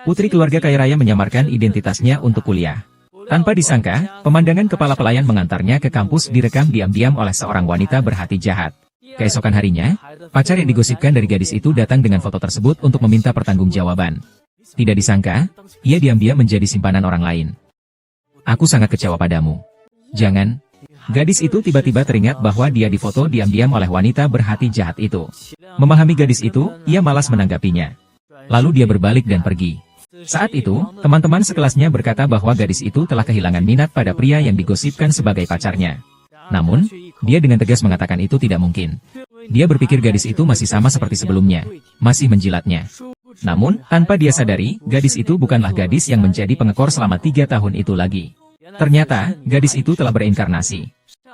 Putri keluarga kaya raya menyamarkan identitasnya untuk kuliah. Tanpa disangka, pemandangan kepala pelayan mengantarnya ke kampus direkam diam-diam oleh seorang wanita berhati jahat. Keesokan harinya, pacar yang digosipkan dari gadis itu datang dengan foto tersebut untuk meminta pertanggungjawaban. Tidak disangka, ia diam-diam menjadi simpanan orang lain. Aku sangat kecewa padamu. Jangan. Gadis itu tiba-tiba teringat bahwa dia difoto diam-diam oleh wanita berhati jahat itu. Memahami gadis itu, ia malas menanggapinya. Lalu dia berbalik dan pergi. Saat itu, teman-teman sekelasnya berkata bahwa gadis itu telah kehilangan minat pada pria yang digosipkan sebagai pacarnya. Namun, dia dengan tegas mengatakan itu tidak mungkin. Dia berpikir gadis itu masih sama seperti sebelumnya, masih menjilatnya. Namun, tanpa dia sadari, gadis itu bukanlah gadis yang menjadi pengekor selama 3 tahun itu lagi. Ternyata, gadis itu telah berinkarnasi.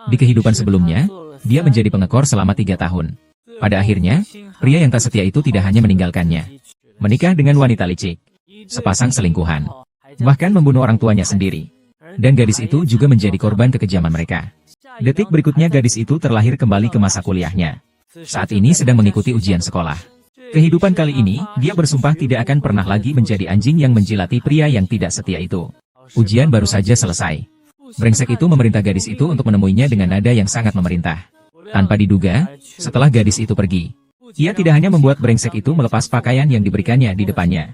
Di kehidupan sebelumnya, dia menjadi pengekor selama 3 tahun. Pada akhirnya, pria yang tak setia itu tidak hanya meninggalkannya, menikah dengan wanita licik, sepasang selingkuhan, bahkan membunuh orang tuanya sendiri. Dan gadis itu juga menjadi korban kekejaman mereka. Detik berikutnya gadis itu terlahir kembali ke masa kuliahnya. Saat ini sedang mengikuti ujian sekolah. Kehidupan kali ini, dia bersumpah tidak akan pernah lagi menjadi anjing yang menjilati pria yang tidak setia itu. Ujian baru saja selesai. Brengsek itu memerintah gadis itu untuk menemuinya dengan nada yang sangat memerintah. Tanpa diduga, setelah gadis itu pergi, ia tidak hanya membuat brengsek itu melepas pakaian yang diberikannya di depannya,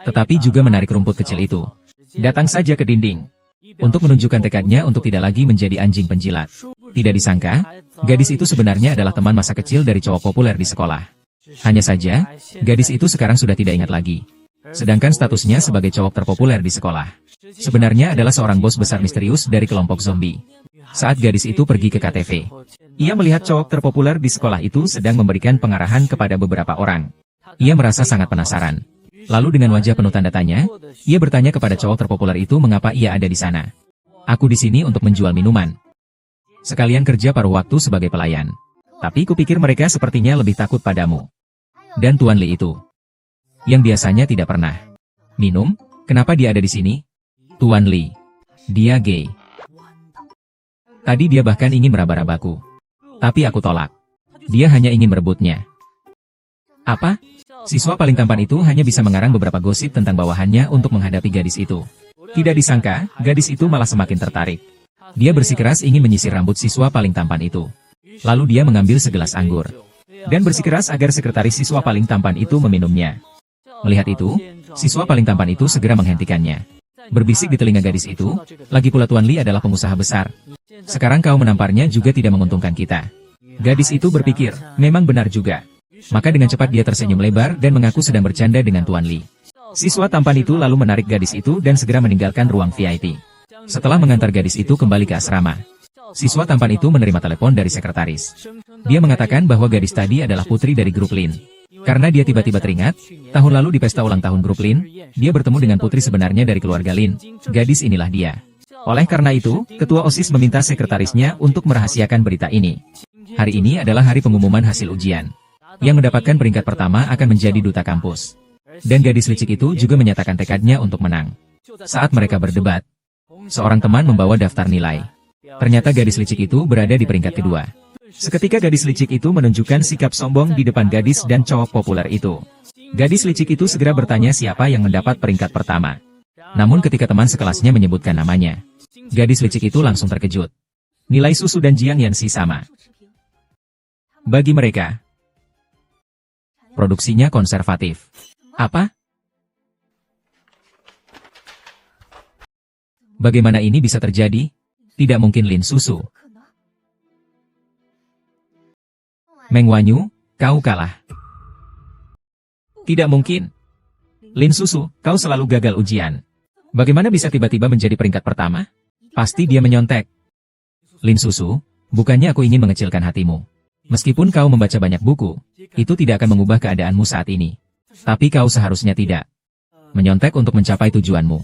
tetapi juga menarik rumput kecil itu. Datang saja ke dinding. Untuk menunjukkan tekadnya untuk tidak lagi menjadi anjing penjilat. Tidak disangka, gadis itu sebenarnya adalah teman masa kecil dari cowok populer di sekolah. Hanya saja, gadis itu sekarang sudah tidak ingat lagi. Sedangkan statusnya sebagai cowok terpopuler di sekolah, sebenarnya adalah seorang bos besar misterius dari kelompok zombie. Saat gadis itu pergi ke KTV, ia melihat cowok terpopuler di sekolah itu sedang memberikan pengarahan kepada beberapa orang. Ia merasa sangat penasaran. Lalu dengan wajah penuh tanda tanya, ia bertanya kepada cowok terpopuler itu mengapa ia ada di sana. Aku di sini untuk menjual minuman. Sekalian kerja paruh waktu sebagai pelayan. Tapi kupikir mereka sepertinya lebih takut padamu. Dan Tuan Li itu, yang biasanya tidak pernah minum, kenapa dia ada di sini? Tuan Li, dia gay. Tadi dia bahkan ingin meraba-rabaku. Tapi aku tolak. Dia hanya ingin merebutnya. Apa? Siswa paling tampan itu hanya bisa mengarang beberapa gosip tentang bawahannya untuk menghadapi gadis itu. Tidak disangka, gadis itu malah semakin tertarik. Dia bersikeras ingin menyisir rambut siswa paling tampan itu. Lalu dia mengambil segelas anggur. Dan bersikeras agar sekretaris siswa paling tampan itu meminumnya. Melihat itu, siswa paling tampan itu segera menghentikannya. Berbisik di telinga gadis itu, lagi pula Tuan Li adalah pengusaha besar. Sekarang kau menamparnya juga tidak menguntungkan kita. Gadis itu berpikir, memang benar juga. Maka dengan cepat dia tersenyum lebar dan mengaku sedang bercanda dengan Tuan Li. Siswa tampan itu lalu menarik gadis itu dan segera meninggalkan ruang VIP. Setelah mengantar gadis itu kembali ke asrama, siswa tampan itu menerima telepon dari sekretaris. Dia mengatakan bahwa gadis tadi adalah putri dari grup Lin. Karena dia tiba-tiba teringat, tahun lalu di pesta ulang tahun grup Lin, dia bertemu dengan putri sebenarnya dari keluarga Lin. Gadis inilah dia. Oleh karena itu, ketua OSIS meminta sekretarisnya untuk merahasiakan berita ini. Hari ini adalah hari pengumuman hasil ujian. Yang mendapatkan peringkat pertama akan menjadi duta kampus. Dan gadis licik itu juga menyatakan tekadnya untuk menang. Saat mereka berdebat, seorang teman membawa daftar nilai. Ternyata gadis licik itu berada di peringkat kedua. Seketika gadis licik itu menunjukkan sikap sombong di depan gadis dan cowok populer itu. Gadis licik itu segera bertanya siapa yang mendapat peringkat pertama. Namun ketika teman sekelasnya menyebutkan namanya, gadis licik itu langsung terkejut. Nilai Susu dan Jiang Yanxi sama. Bagi mereka, produksinya konservatif. Apa? Bagaimana ini bisa terjadi? Tidak mungkin Lin Susu. Meng Wanyu, kau kalah. Tidak mungkin. Lin Susu, kau selalu gagal ujian. Bagaimana bisa tiba-tiba menjadi peringkat pertama? Pasti dia menyontek. Lin Susu, bukannya aku ingin mengecilkan hatimu. Meskipun kau membaca banyak buku, itu tidak akan mengubah keadaanmu saat ini. Tapi kau seharusnya tidak menyontek untuk mencapai tujuanmu.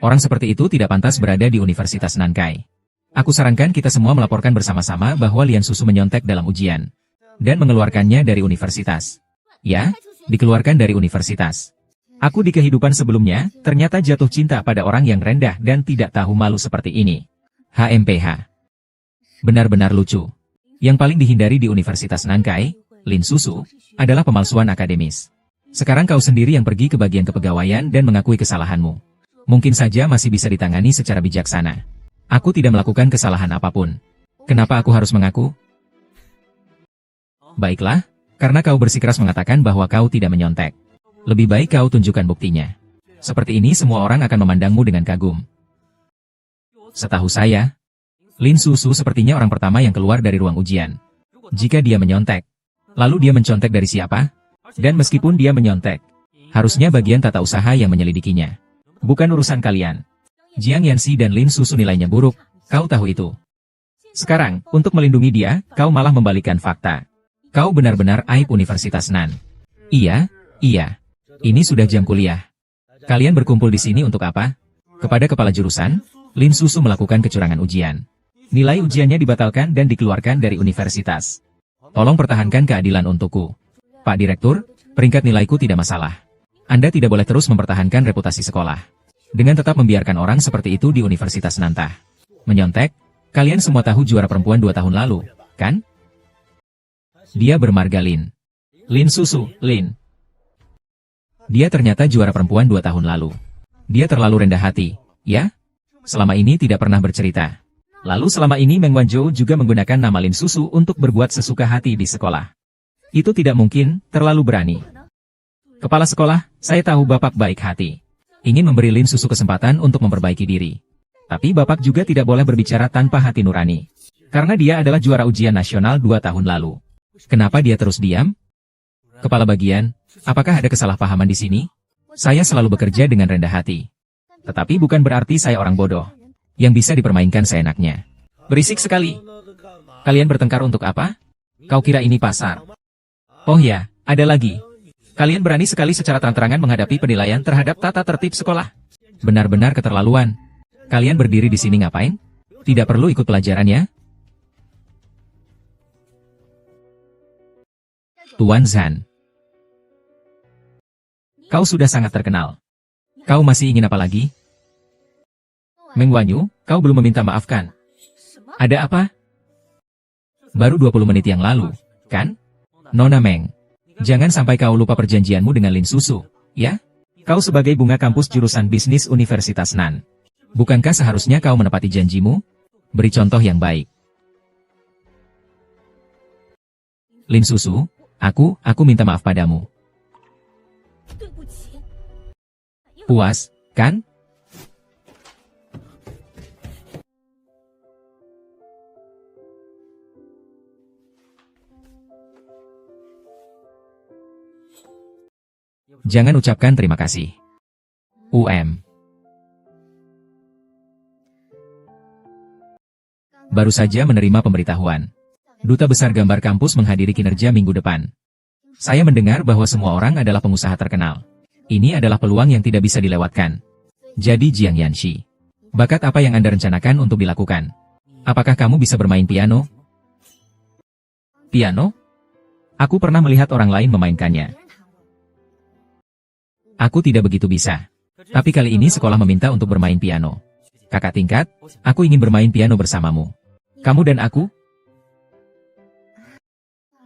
Orang seperti itu tidak pantas berada di Universitas Nankai. Aku sarankan kita semua melaporkan bersama-sama bahwa Lian Susu menyontek dalam ujian. Dan mengeluarkannya dari universitas. Ya, dikeluarkan dari universitas. Aku di kehidupan sebelumnya, ternyata jatuh cinta pada orang yang rendah dan tidak tahu malu seperti ini. HMPH. Benar-benar lucu. Yang paling dihindari di Universitas Nankai, Lin Susu, adalah pemalsuan akademis. Sekarang kau sendiri yang pergi ke bagian kepegawaian dan mengakui kesalahanmu. Mungkin saja masih bisa ditangani secara bijaksana. Aku tidak melakukan kesalahan apapun. Kenapa aku harus mengaku? Baiklah, karena kau bersikeras mengatakan bahwa kau tidak menyontek. Lebih baik kau tunjukkan buktinya. Seperti ini semua orang akan memandangmu dengan kagum. Setahu saya, Lin Susu sepertinya orang pertama yang keluar dari ruang ujian. Jika dia menyontek, lalu dia mencontek dari siapa? Dan meskipun dia menyontek, harusnya bagian tata usaha yang menyelidikinya. Bukan urusan kalian. Jiang Yanxi dan Lin Susu nilainya buruk, kau tahu itu. Sekarang, untuk melindungi dia, kau malah membalikkan fakta. Kau benar-benar aib Universitas Nan. Iya. Ini sudah jam kuliah. Kalian berkumpul di sini untuk apa? Kepada kepala jurusan, Lin Susu melakukan kecurangan ujian. Nilai ujiannya dibatalkan dan dikeluarkan dari universitas. Tolong pertahankan keadilan untukku. Pak Direktur, peringkat nilaiku tidak masalah. Anda tidak boleh terus mempertahankan reputasi sekolah. Dengan tetap membiarkan orang seperti itu di Universitas Nantah. Menyontek, kalian semua tahu juara perempuan 2 tahun lalu, kan? Dia bermarga Lin. Lin Susu, Lin. Dia ternyata juara perempuan 2 tahun lalu. Dia terlalu rendah hati, ya? Selama ini tidak pernah bercerita. Lalu selama ini Meng Wanzhou juga menggunakan nama Lin Susu untuk berbuat sesuka hati di sekolah. Itu tidak mungkin, terlalu berani. Kepala sekolah, saya tahu Bapak baik hati. Ingin memberi Lin Susu kesempatan untuk memperbaiki diri. Tapi Bapak juga tidak boleh berbicara tanpa hati nurani. Karena dia adalah juara ujian nasional 2 tahun lalu. Kenapa dia terus diam? Kepala bagian, apakah ada kesalahpahaman di sini? Saya selalu bekerja dengan rendah hati. Tetapi bukan berarti saya orang bodoh. Yang bisa dipermainkan seenaknya. Berisik sekali. Kalian bertengkar untuk apa? Kau kira ini pasar? Oh ya, ada lagi. Kalian berani sekali secara terang-terangan menghadapi penilaian terhadap tata tertib sekolah. Benar-benar keterlaluan. Kalian berdiri di sini ngapain? Tidak perlu ikut pelajaran ya? Tuan Zhan. Kau sudah sangat terkenal. Kau masih ingin apa lagi? Meng Wanyu, kau belum meminta maaf kan? Ada apa? Baru 20 menit yang lalu, kan? Nona Meng, jangan sampai kau lupa perjanjianmu dengan Lin Susu, ya? Kau sebagai bunga kampus jurusan bisnis Universitas Nan. Bukankah seharusnya kau menepati janjimu? Beri contoh yang baik. Lin Susu, aku minta maaf padamu. Puas, kan? Jangan ucapkan terima kasih. Baru saja menerima pemberitahuan. Duta Besar Gambar Kampus menghadiri kinerja minggu depan. Saya mendengar bahwa semua orang adalah pengusaha terkenal. Ini adalah peluang yang tidak bisa dilewatkan. Jadi Jiang Yanxi, bakat apa yang Anda rencanakan untuk dilakukan? Apakah kamu bisa bermain piano? Piano? Aku pernah melihat orang lain memainkannya. Aku tidak begitu bisa. Tapi kali ini sekolah meminta untuk bermain piano. Kakak tingkat, aku ingin bermain piano bersamamu. Kamu dan aku?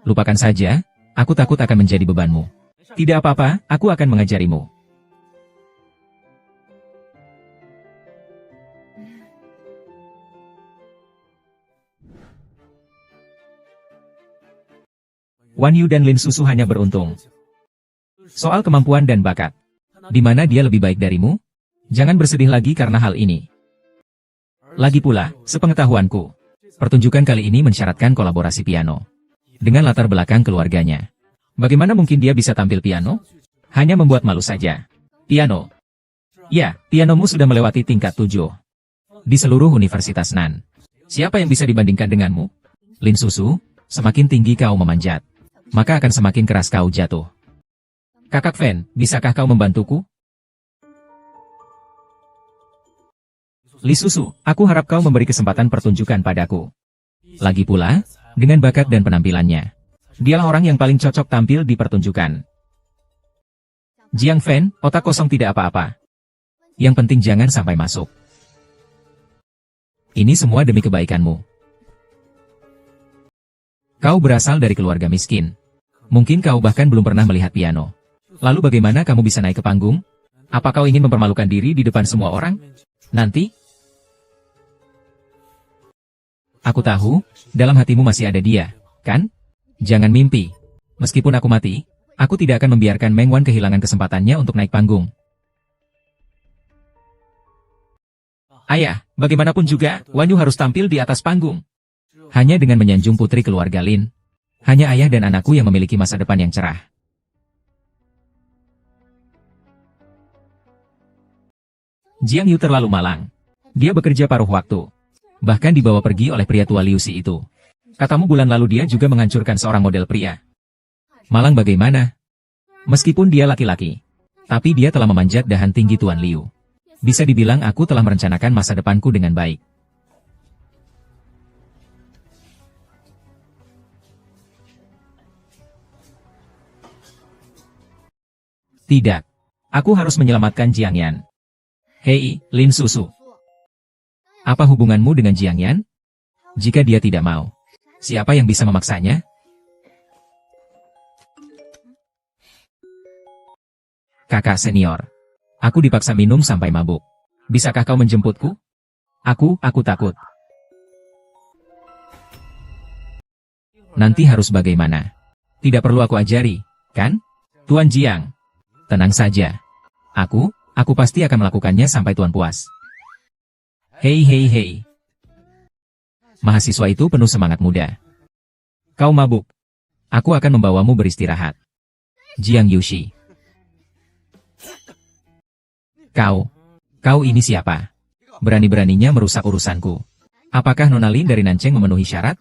Lupakan saja, aku takut akan menjadi bebanmu. Tidak apa-apa, aku akan mengajarimu. Wan Yu dan Lin Susu hanya beruntung. Soal kemampuan dan bakat. Di mana dia lebih baik darimu? Jangan bersedih lagi karena hal ini. Lagi pula, sepengetahuanku, pertunjukan kali ini mensyaratkan kolaborasi piano. Dengan latar belakang keluarganya. Bagaimana mungkin dia bisa tampil piano? Hanya membuat malu saja. Piano. Ya, pianomu sudah melewati tingkat 7. Di seluruh Universitas Nan. Siapa yang bisa dibandingkan denganmu? Lin Susu, semakin tinggi kau memanjat, maka akan semakin keras kau jatuh. Kakak Fen, bisakah kau membantuku? Li Susu, aku harap kau memberi kesempatan pertunjukan padaku. Lagi pula, dengan bakat dan penampilannya, dialah orang yang paling cocok tampil di pertunjukan. Jiang Fen, otak kosong tidak apa-apa. Yang penting jangan sampai masuk. Ini semua demi kebaikanmu. Kau berasal dari keluarga miskin. Mungkin kau bahkan belum pernah melihat piano. Lalu bagaimana kamu bisa naik ke panggung? Apa kau ingin mempermalukan diri di depan semua orang? Nanti? Aku tahu, dalam hatimu masih ada dia, kan? Jangan mimpi. Meskipun aku mati, aku tidak akan membiarkan Meng Wan kehilangan kesempatannya untuk naik panggung. Ayah, bagaimanapun juga, Wanyu harus tampil di atas panggung. Hanya dengan menyanjung putri keluarga Lin. Hanya ayah dan anakku yang memiliki masa depan yang cerah. Jiang Yu terlalu malang. Dia bekerja paruh waktu. Bahkan dibawa pergi oleh pria tua Liu Si itu. Katamu bulan lalu dia juga menghancurkan seorang model pria. Malang bagaimana? Meskipun dia laki-laki. Tapi dia telah memanjat dahan tinggi Tuan Liu. Bisa dibilang aku telah merencanakan masa depanku dengan baik. Tidak. Aku harus menyelamatkan Jiang Yan. Hei, Lin Susu. Apa hubunganmu dengan Jiang Yan? Jika dia tidak mau, siapa yang bisa memaksanya? Kakak senior. Aku dipaksa minum sampai mabuk. Bisakah kau menjemputku? Aku takut. Nanti harus bagaimana? Tidak perlu aku ajari, kan? Tuan Jiang. Tenang saja. Aku pasti akan melakukannya sampai Tuan puas. Hei. Mahasiswa itu penuh semangat muda. Kau mabuk. Aku akan membawamu beristirahat. Jiang Yushi. Kau ini siapa? Berani-beraninya merusak urusanku. Apakah Nona Lin dari Nancheng memenuhi syarat?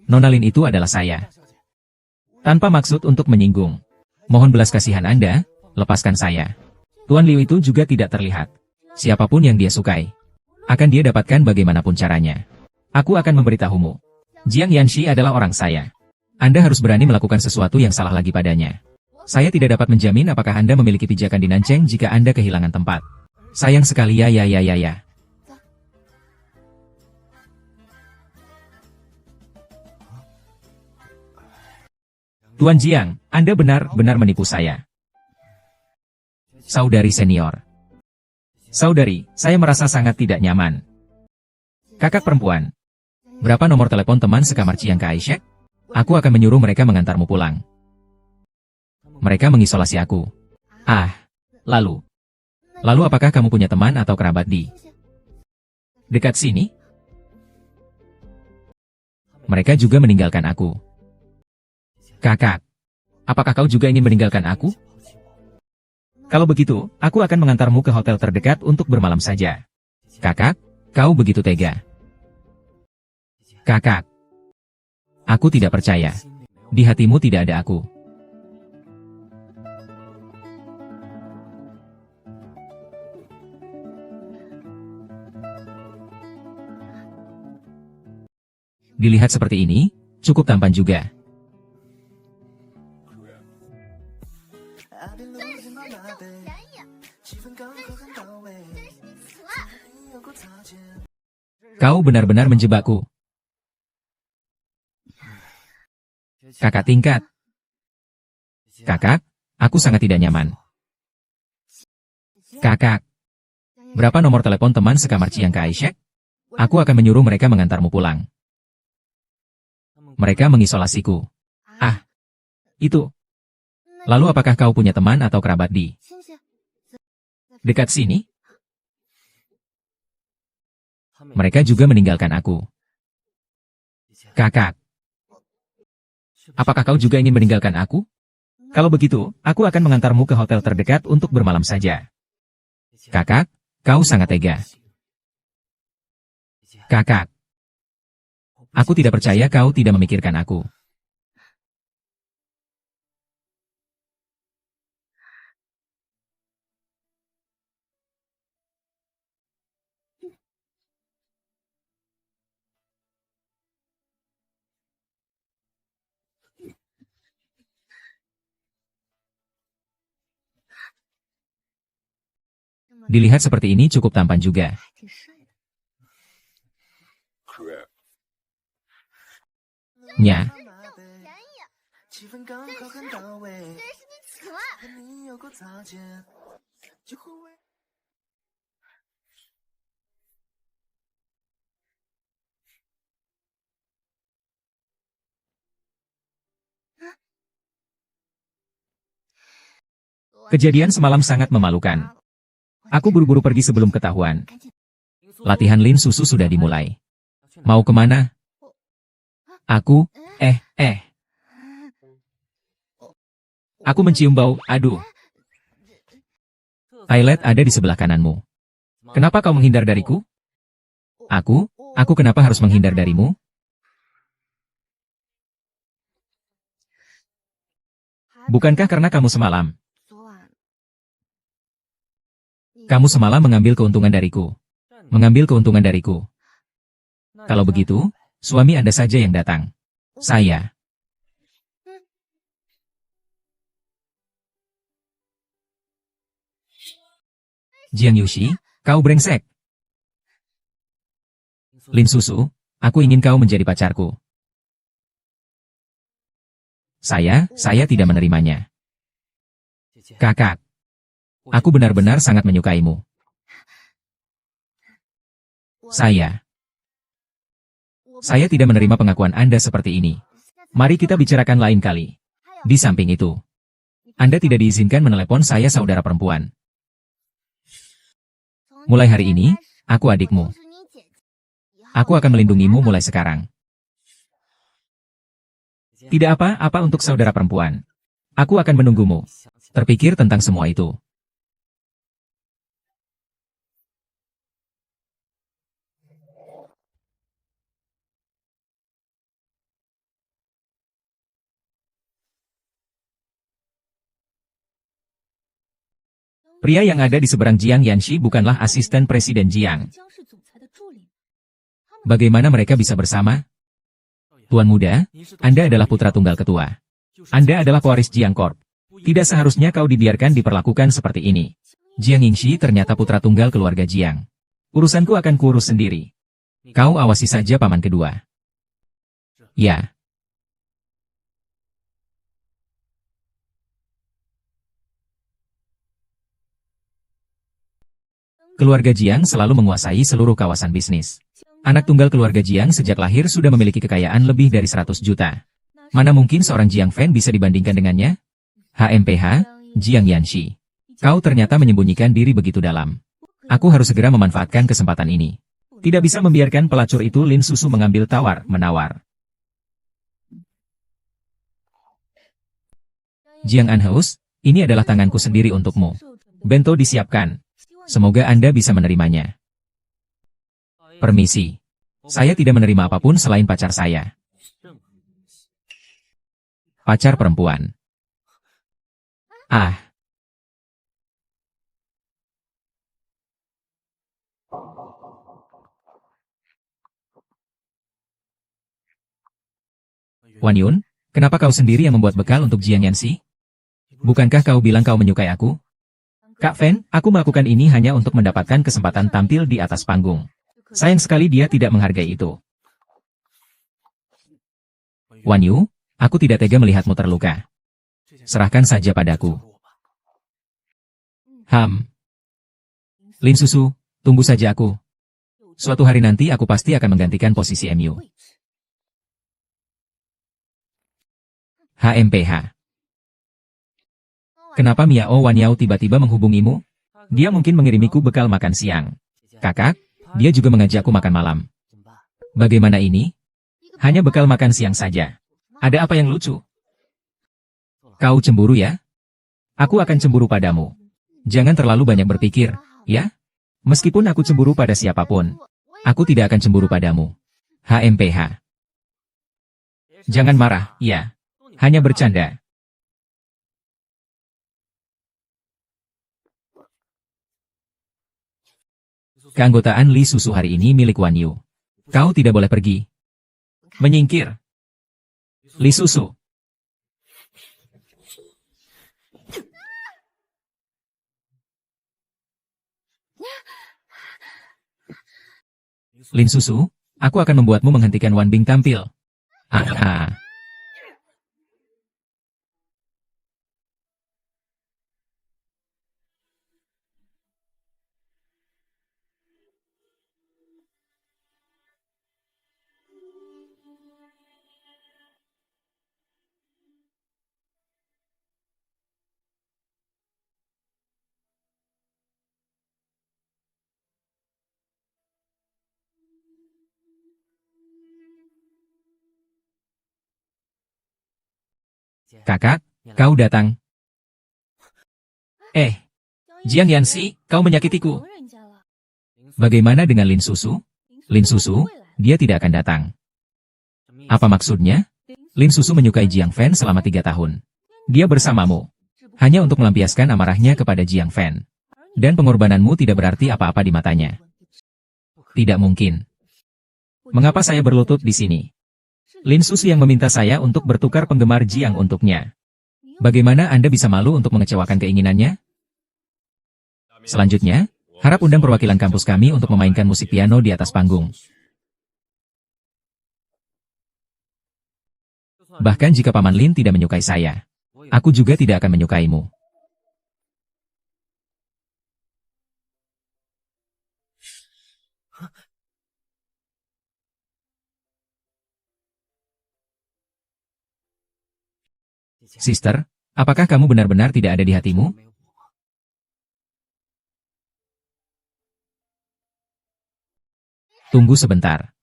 Nona Lin itu adalah saya. Tanpa maksud untuk menyinggung. Mohon belas kasihan Anda, lepaskan saya. Tuan Liu itu juga tidak terlihat. Siapapun yang dia sukai, akan dia dapatkan bagaimanapun caranya. Aku akan memberitahumu. Jiang Yanxi adalah orang saya. Anda harus berani melakukan sesuatu yang salah lagi padanya. Saya tidak dapat menjamin apakah Anda memiliki pijakan di Nancheng jika Anda kehilangan tempat. Sayang sekali ya. Tuan Jiang, Anda benar-benar menipu saya. Saudari senior. Saudari, saya merasa sangat tidak nyaman. Kakak perempuan. Berapa nomor telepon teman sekamar Chiang Kai-shek? Aku akan menyuruh mereka mengantarmu pulang. Mereka mengisolasi aku. Lalu apakah kamu punya teman atau kerabat di dekat sini? Mereka juga meninggalkan aku. Kakak, apakah kau juga ingin meninggalkan aku? Kalau begitu, aku akan mengantarmu ke hotel terdekat untuk bermalam saja. Kakak, kau begitu tega. Kakak, aku tidak percaya. Di hatimu tidak ada aku. Dilihat seperti ini, cukup tampan juga. Kau benar-benar menjebakku. Kakak tingkat. Kakak, aku sangat tidak nyaman. Kakak, berapa nomor telepon teman sekamar Chiang Kai-shek? Aku akan menyuruh mereka mengantarmu pulang. Mereka mengisolasiku. Itu. Lalu apakah kau punya teman atau kerabat di dekat sini? Mereka juga meninggalkan aku. Kakak, apakah kau juga ingin meninggalkan aku? Kalau begitu, aku akan mengantarmu ke hotel terdekat untuk bermalam saja. Kakak, kau sangat tega. Kakak, aku tidak percaya kau tidak memikirkan aku. Dilihat seperti ini cukup tampan juga. Kejadian semalam sangat memalukan. Aku buru-buru pergi sebelum ketahuan. Latihan Lin Susu sudah dimulai. Mau kemana? Aku, Aku mencium bau, aduh. Toilet ada di sebelah kananmu. Kenapa kau menghindar dariku? Aku kenapa harus menghindar darimu? Bukankah karena kamu semalam? Kamu semalam mengambil keuntungan dariku. Mengambil keuntungan dariku. Kalau begitu, suami Anda saja yang datang. Saya. Jiang Yushi, kau brengsek. Lin Susu, aku ingin kau menjadi pacarku. Saya tidak menerimanya. Kakak, aku benar-benar sangat menyukaimu. Saya tidak menerima pengakuan Anda seperti ini. Mari kita bicarakan lain kali. Di samping itu, Anda tidak diizinkan menelepon saya saudara perempuan. Mulai hari ini, aku adikmu. Aku akan melindungimu mulai sekarang. Tidak apa-apa untuk saudara perempuan. Aku akan menunggumu. Terpikir tentang semua itu. Pria yang ada di seberang Jiang Yanxi bukanlah asisten Presiden Jiang. Bagaimana mereka bisa bersama? Tuan muda, Anda adalah putra tunggal ketua. Anda adalah pewaris Jiang Corp. Tidak seharusnya kau dibiarkan diperlakukan seperti ini. Jiang Yingxi ternyata putra tunggal keluarga Jiang. Urusanku akan kurus sendiri. Kau awasi saja paman kedua. Ya. Keluarga Jiang selalu menguasai seluruh kawasan bisnis. Anak tunggal keluarga Jiang sejak lahir sudah memiliki kekayaan lebih dari 100 juta. Mana mungkin seorang Jiang Fan bisa dibandingkan dengannya? HMPH, Jiang Yanxi. Kau ternyata menyembunyikan diri begitu dalam. Aku harus segera memanfaatkan kesempatan ini. Tidak bisa membiarkan pelacur itu Lin Susu mengambil tawar-menawar. Jiang Anhaus, ini adalah tanganku sendiri untukmu. Bento disiapkan. Semoga Anda bisa menerimanya. Permisi. Saya tidak menerima apapun selain pacar saya. Pacar perempuan. Ah. Wan Yun, kenapa kau sendiri yang membuat bekal untuk Jiang Yanxi? Bukankah kau bilang kau menyukai aku? Kak Fan, aku melakukan ini hanya untuk mendapatkan kesempatan tampil di atas panggung. Sayang sekali dia tidak menghargai itu. Wan Yu, aku tidak tega melihatmu terluka. Serahkan saja padaku. Lin Susu, tunggu saja aku. Suatu hari nanti aku pasti akan menggantikan posisi MU. HMPH. Kenapa Miao Wan Yao tiba-tiba menghubungimu? Dia mungkin mengirimiku bekal makan siang. Kakak, dia juga mengajakku makan malam. Bagaimana ini? Hanya bekal makan siang saja. Ada apa yang lucu? Kau cemburu ya? Aku akan cemburu padamu. Jangan terlalu banyak berpikir, ya? Meskipun aku cemburu pada siapapun, aku tidak akan cemburu padamu. HMPH. Jangan marah, ya. Hanya bercanda. Keanggotaan Li Susu hari ini milik Wan Yu. Kau tidak boleh pergi. Menyingkir. Li Susu. Lin Susu, aku akan membuatmu menghentikan Wan Bing tampil. Kakak, kau datang. Jiang Yanxi, kau menyakitiku. Bagaimana dengan Lin Susu? Lin Susu, dia tidak akan datang. Apa maksudnya? Lin Susu menyukai Jiang Fan selama 3 tahun. Dia bersamamu. Hanya untuk melampiaskan amarahnya kepada Jiang Fan. Dan pengorbananmu tidak berarti apa-apa di matanya. Tidak mungkin. Mengapa saya berlutut di sini? Lin Susu yang meminta saya untuk bertukar penggemar Jiang untuknya. Bagaimana Anda bisa malu untuk mengecewakan keinginannya? Selanjutnya, harap undang perwakilan kampus kami untuk memainkan musik piano di atas panggung. Bahkan jika Paman Lin tidak menyukai saya, aku juga tidak akan menyukaimu. Sister, apakah kamu benar-benar tidak ada di hatimu? Tunggu sebentar.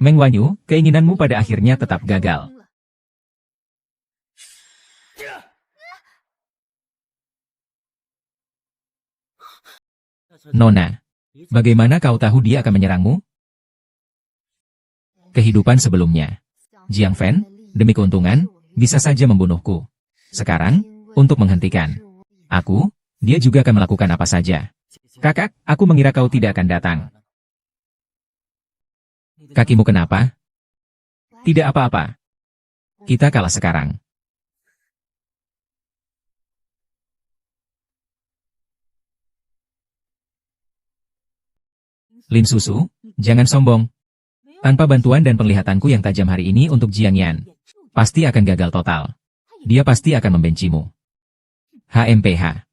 Meng Wanyu, keinginanmu pada akhirnya tetap gagal. Nona, bagaimana kau tahu dia akan menyerangmu? Kehidupan sebelumnya. Jiang Fan, demi keuntungan, bisa saja membunuhku. Sekarang, untuk menghentikan aku, dia juga akan melakukan apa saja. Kakak, aku mengira kau tidak akan datang. Kakimu kenapa? Tidak apa-apa. Kita kalah sekarang. Lin Susu, jangan sombong. Tanpa bantuan dan penglihatanku yang tajam hari ini untuk Jiang Yan, pasti akan gagal total. Dia pasti akan membencimu. HMPH.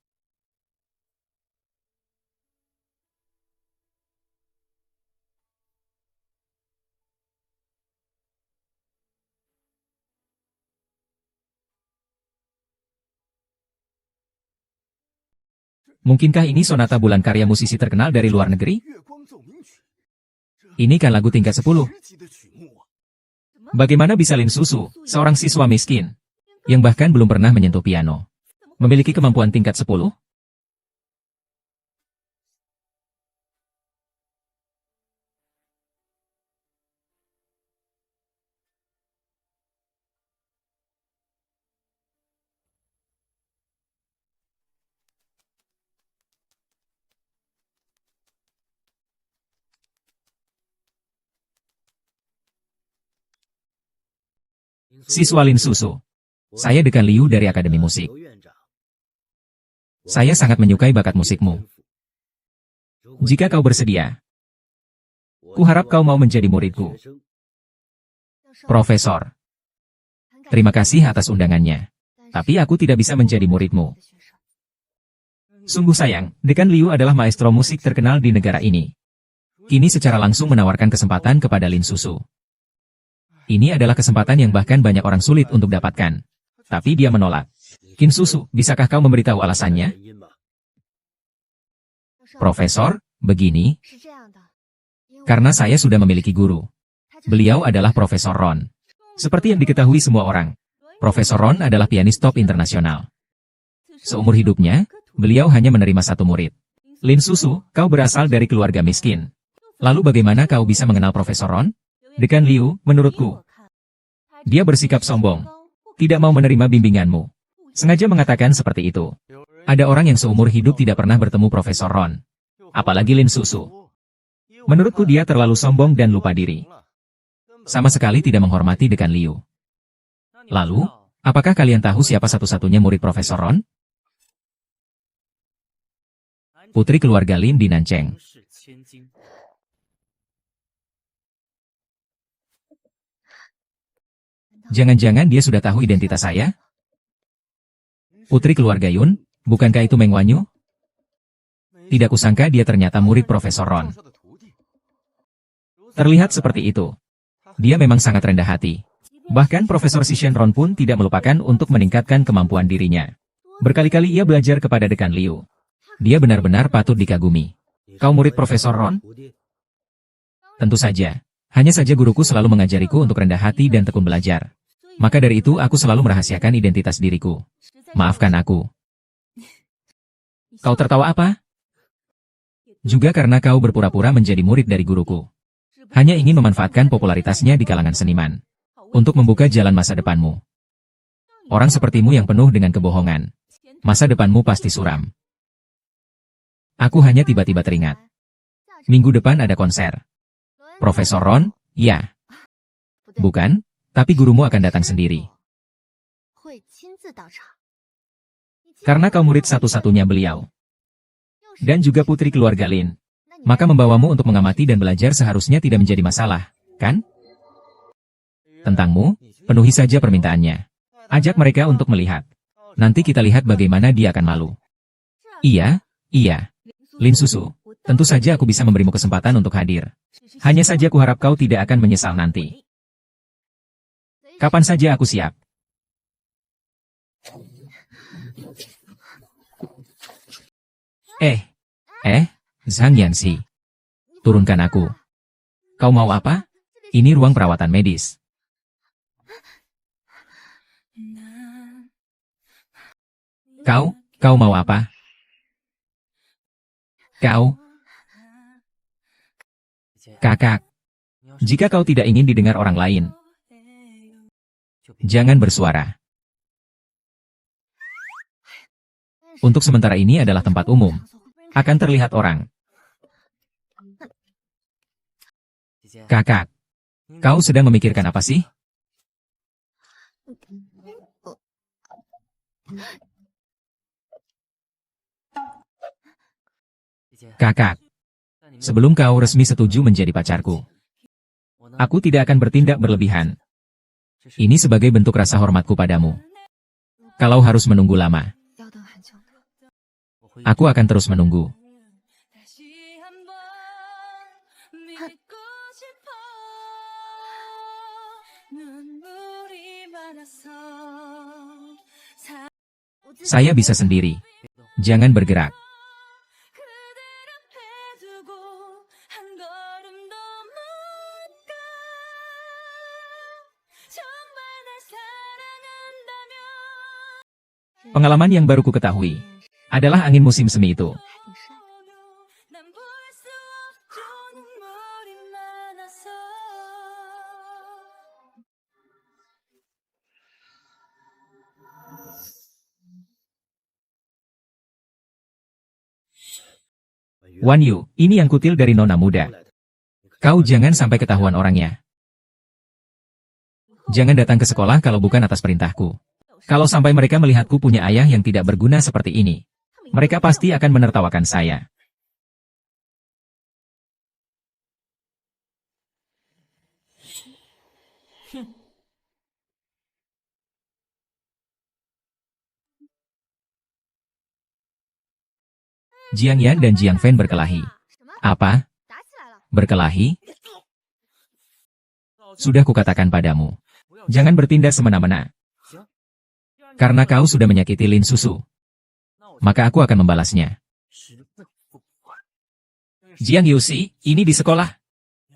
Mungkinkah ini sonata bulan karya musisi terkenal dari luar negeri? Ini kan lagu tingkat 10. Bagaimana bisa Lin Susu, seorang siswa miskin, yang bahkan belum pernah menyentuh piano, memiliki kemampuan tingkat 10? Siswa Lin Susu. Saya Dekan Liu dari Akademi Musik. Saya sangat menyukai bakat musikmu. Jika kau bersedia, kuharap kau mau menjadi muridku. Profesor. Terima kasih atas undangannya. Tapi aku tidak bisa menjadi muridmu. Sungguh sayang, Dekan Liu adalah maestro musik terkenal di negara ini. Kini secara langsung menawarkan kesempatan kepada Lin Susu. Ini adalah kesempatan yang bahkan banyak orang sulit untuk dapatkan. Tapi dia menolak. Lin Susu, bisakah kau memberitahu alasannya? Profesor, begini. Karena saya sudah memiliki guru. Beliau adalah Profesor Ron. Seperti yang diketahui semua orang, Profesor Ron adalah pianis top internasional. Seumur hidupnya, beliau hanya menerima 1 murid. Lin Susu, kau berasal dari keluarga miskin. Lalu bagaimana kau bisa mengenal Profesor Ron? Dekan Liu, menurutku, dia bersikap sombong. Tidak mau menerima bimbinganmu. Sengaja mengatakan seperti itu. Ada orang yang seumur hidup tidak pernah bertemu Profesor Ron. Apalagi Lin Susu. Menurutku dia terlalu sombong dan lupa diri. Sama sekali tidak menghormati Dekan Liu. Lalu, apakah kalian tahu siapa satu-satunya murid Profesor Ron? Putri keluarga Lin di Nancheng. Jangan-jangan dia sudah tahu identitas saya? Putri keluarga Yun, bukankah itu Meng Wanyu? Tidak kusangka dia ternyata murid Profesor Ron. Terlihat seperti itu. Dia memang sangat rendah hati. Bahkan Profesor Shenron pun tidak melupakan untuk meningkatkan kemampuan dirinya. Berkali-kali ia belajar kepada Dekan Liu. Dia benar-benar patut dikagumi. Kau murid Profesor Ron? Tentu saja. Hanya saja guruku selalu mengajariku untuk rendah hati dan tekun belajar. Maka dari itu aku selalu merahasiakan identitas diriku. Maafkan aku. Kau tertawa apa? Juga karena kau berpura-pura menjadi murid dari guruku. Hanya ingin memanfaatkan popularitasnya di kalangan seniman. Untuk membuka jalan masa depanmu. Orang sepertimu yang penuh dengan kebohongan. Masa depanmu pasti suram. Aku hanya tiba-tiba teringat. Minggu depan ada konser. Profesor Ron? Ya. Bukan, tapi gurumu akan datang sendiri. Karena kau murid satu-satunya beliau. Dan juga putri keluarga Lin. Maka membawamu untuk mengamati dan belajar seharusnya tidak menjadi masalah, kan? Tentangmu, penuhi saja permintaannya. Ajak mereka untuk melihat. Nanti kita lihat bagaimana dia akan malu. Iya. Lin Susu, tentu saja aku bisa memberimu kesempatan untuk hadir. Hanya saja kuharap kau tidak akan menyesal nanti. Kapan saja aku siap. Zhang Yanxi. Turunkan aku. Kau mau apa? Ini ruang perawatan medis. Kau mau apa? Kakak. Jika kau tidak ingin didengar orang lain, jangan bersuara. Untuk sementara ini adalah tempat umum. Akan terlihat orang. Kakak. Kau sedang memikirkan apa sih? Kakak. Sebelum kau resmi setuju menjadi pacarku, aku tidak akan bertindak berlebihan. Ini sebagai bentuk rasa hormatku padamu. Kalau harus menunggu lama, aku akan terus menunggu. Saya bisa sendiri. Jangan bergerak. Pengalaman yang baru ku ketahui adalah angin musim semi itu. Wan Yu, ini yang kutil dari nona muda. Kau jangan sampai ketahuan orangnya. Jangan datang ke sekolah kalau bukan atas perintahku. Kalau sampai mereka melihatku punya ayah yang tidak berguna seperti ini, mereka pasti akan menertawakan saya. Jiang Yan dan Jiang Fan berkelahi. Apa? Berkelahi? Sudah kukatakan padamu. Jangan bertindak semena-mena. Karena kau sudah menyakiti Lin Susu, maka aku akan membalasnya. Jiang Yuxi, ini di sekolah.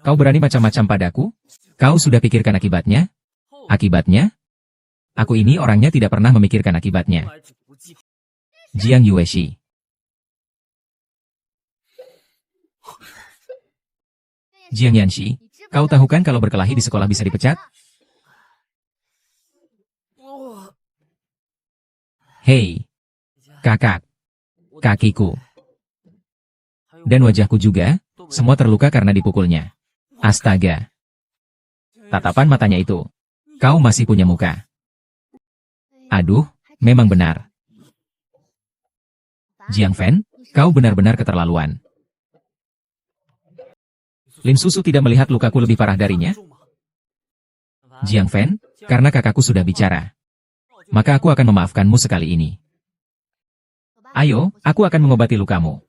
Kau berani macam-macam padaku? Kau sudah pikirkan akibatnya? Akibatnya? Aku ini orangnya tidak pernah memikirkan akibatnya. Jiang Yueshi. Jiang Yanxi, kau tahu kan kalau berkelahi di sekolah bisa dipecat? Hei, kakak, kakiku, dan wajahku juga, semua terluka karena dipukulnya. Astaga. Tatapan matanya itu. Kau masih punya muka. Aduh, memang benar. Jiang Fan, kau benar-benar keterlaluan. Lin Susu tidak melihat lukaku lebih parah darinya? Jiang Fan, karena kakakku sudah bicara, maka aku akan memaafkanmu sekali ini. Ayo, aku akan mengobati lukamu.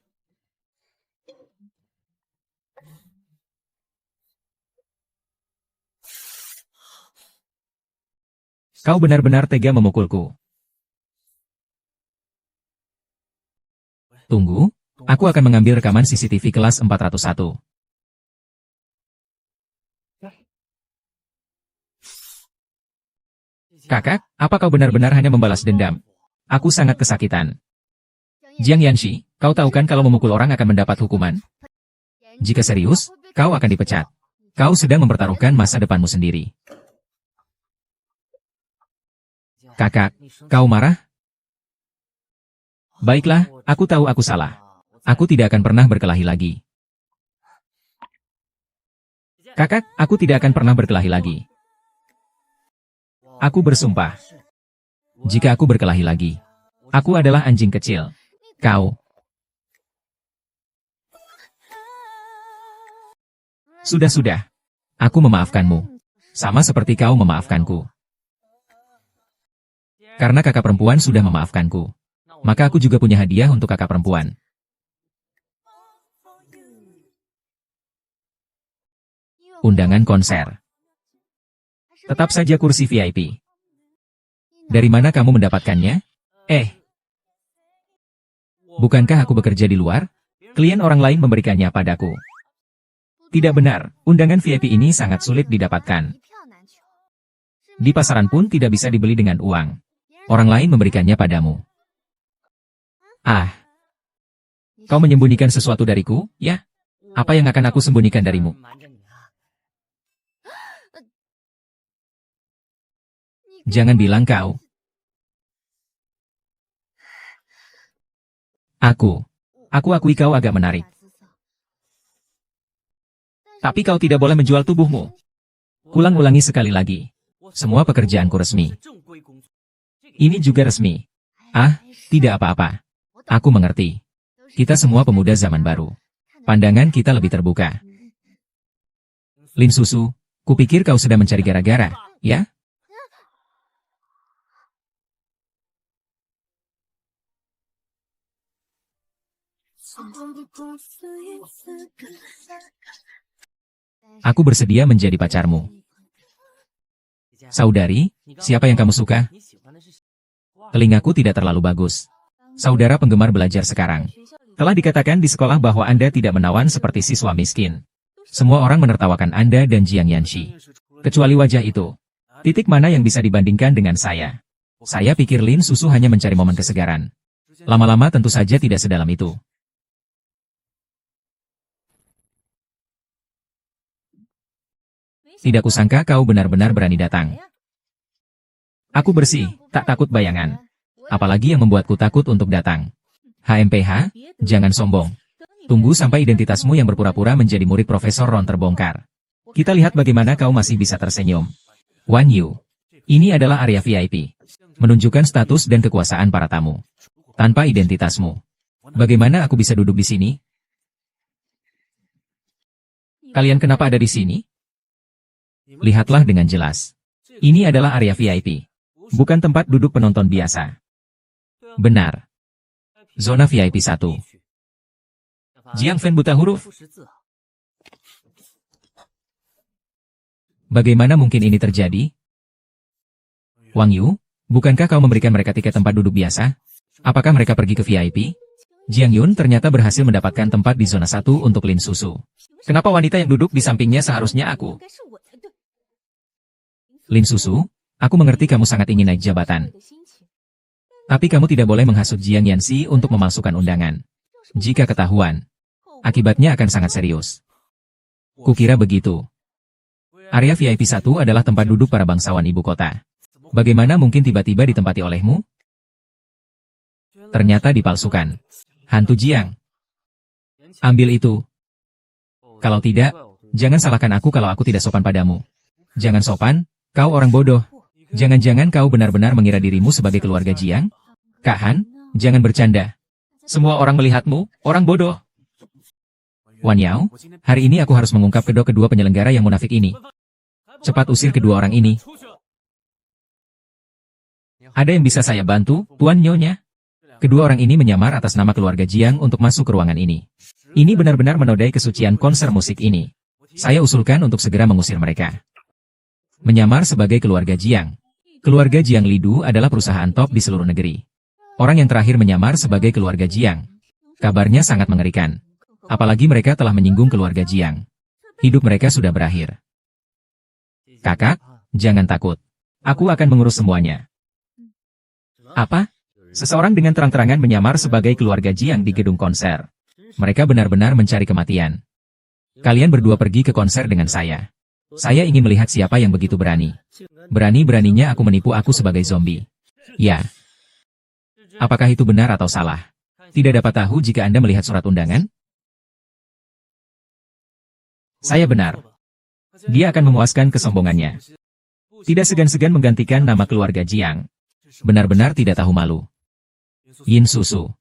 Kau benar-benar tega memukulku. Tunggu, aku akan mengambil rekaman CCTV kelas 401. Kakak, apa kau benar-benar hanya membalas dendam? Aku sangat kesakitan. Jiang Yanxi, kau tahu kan kalau memukul orang akan mendapat hukuman? Jika serius, kau akan dipecat. Kau sedang mempertaruhkan masa depanmu sendiri. Kakak, kau marah? Baiklah, aku tahu aku salah. Aku tidak akan pernah berkelahi lagi. Kakak, aku tidak akan pernah berkelahi lagi. Aku bersumpah. Jika aku berkelahi lagi, aku adalah anjing kecil. Kau. Sudah. Aku memaafkanmu. Sama seperti kau memaafkanku. Karena kakak perempuan sudah memaafkanku, maka aku juga punya hadiah untuk kakak perempuan. Undangan konser. Tetap saja kursi VIP. Dari mana kamu mendapatkannya? Bukankah aku bekerja di luar? Klien orang lain memberikannya padaku. Tidak benar, undangan VIP ini sangat sulit didapatkan. Di pasaran pun tidak bisa dibeli dengan uang. Orang lain memberikannya padamu. Kau menyembunyikan sesuatu dariku, ya? Apa yang akan aku sembunyikan darimu? Jangan bilang kau. Aku akui kau agak menarik. Tapi kau tidak boleh menjual tubuhmu. Ulang-ulangi sekali lagi. Semua pekerjaanku resmi. Ini juga resmi. Tidak apa-apa. Aku mengerti. Kita semua pemuda zaman baru. Pandangan kita lebih terbuka. Lin Susu, kupikir kau sedang mencari gara-gara, ya? Aku bersedia menjadi pacarmu. Saudari, siapa yang kamu suka? Telingaku tidak terlalu bagus. Saudara penggemar belajar sekarang. Telah dikatakan di sekolah bahwa Anda tidak menawan seperti siswa miskin. Semua orang menertawakan Anda dan Jiang Yanxi. Kecuali wajah itu. Titik mana yang bisa dibandingkan dengan saya? Saya pikir Lin Susu hanya mencari momen kesegaran. Lama-lama tentu saja tidak sedalam itu. Tidak kusangka kau benar-benar berani datang. Aku bersih, tak takut bayangan. Apalagi yang membuatku takut untuk datang. HMPH, jangan sombong. Tunggu sampai identitasmu yang berpura-pura menjadi murid Profesor Ron terbongkar. Kita lihat bagaimana kau masih bisa tersenyum. Wan Yu. Ini adalah area VIP. Menunjukkan status dan kekuasaan para tamu. Tanpa identitasmu. Bagaimana aku bisa duduk di sini? Kalian kenapa ada di sini? Lihatlah dengan jelas. Ini adalah area VIP. Bukan tempat duduk penonton biasa. Benar. Zona VIP 1. Jiang Fan buta huruf. Bagaimana mungkin ini terjadi? Wang Yu, bukankah kau memberikan mereka tiket tempat duduk biasa? Apakah mereka pergi ke VIP? Jiang Yun ternyata berhasil mendapatkan tempat di zona 1 untuk Lin Susu. Kenapa wanita yang duduk di sampingnya seharusnya aku? Lin Susu, aku mengerti kamu sangat ingin naik jabatan. Tapi kamu tidak boleh menghasut Jiang Yanxi untuk memalsukan undangan. Jika ketahuan, akibatnya akan sangat serius. Kukira begitu. Area VIP 1 adalah tempat duduk para bangsawan ibu kota. Bagaimana mungkin tiba-tiba ditempati olehmu? Ternyata dipalsukan. Hantu Jiang. Ambil itu. Kalau tidak, jangan salahkan aku kalau aku tidak sopan padamu. Jangan sopan, kau orang bodoh. Jangan-jangan kau benar-benar mengira dirimu sebagai keluarga Jiang? Kak Han, jangan bercanda. Semua orang melihatmu, orang bodoh. Wan Yao, hari ini aku harus mengungkap kedua penyelenggara yang munafik ini. Cepat usir kedua orang ini. Ada yang bisa saya bantu, Tuan Nyonya? Kedua orang ini menyamar atas nama keluarga Jiang untuk masuk ke ruangan ini. Ini benar-benar menodai kesucian konser musik ini. Saya usulkan untuk segera mengusir mereka. Menyamar sebagai keluarga Jiang. Keluarga Jiang Lidu adalah perusahaan top di seluruh negeri. Orang yang terakhir menyamar sebagai keluarga Jiang. Kabarnya sangat mengerikan. Apalagi mereka telah menyinggung keluarga Jiang. Hidup mereka sudah berakhir. Kakak, jangan takut. Aku akan mengurus semuanya. Apa? Seseorang dengan terang-terangan menyamar sebagai keluarga Jiang di gedung konser. Mereka benar-benar mencari kematian. Kalian berdua pergi ke konser dengan saya. Saya ingin melihat siapa yang begitu berani. Berani-beraninya aku menipu aku sebagai zombie. Ya. Apakah itu benar atau salah? Tidak dapat tahu jika Anda melihat surat undangan? Saya benar. Dia akan memuaskan kesombongannya. Tidak segan-segan menggantikan nama keluarga Jiang. Benar-benar tidak tahu malu. Yin Susu.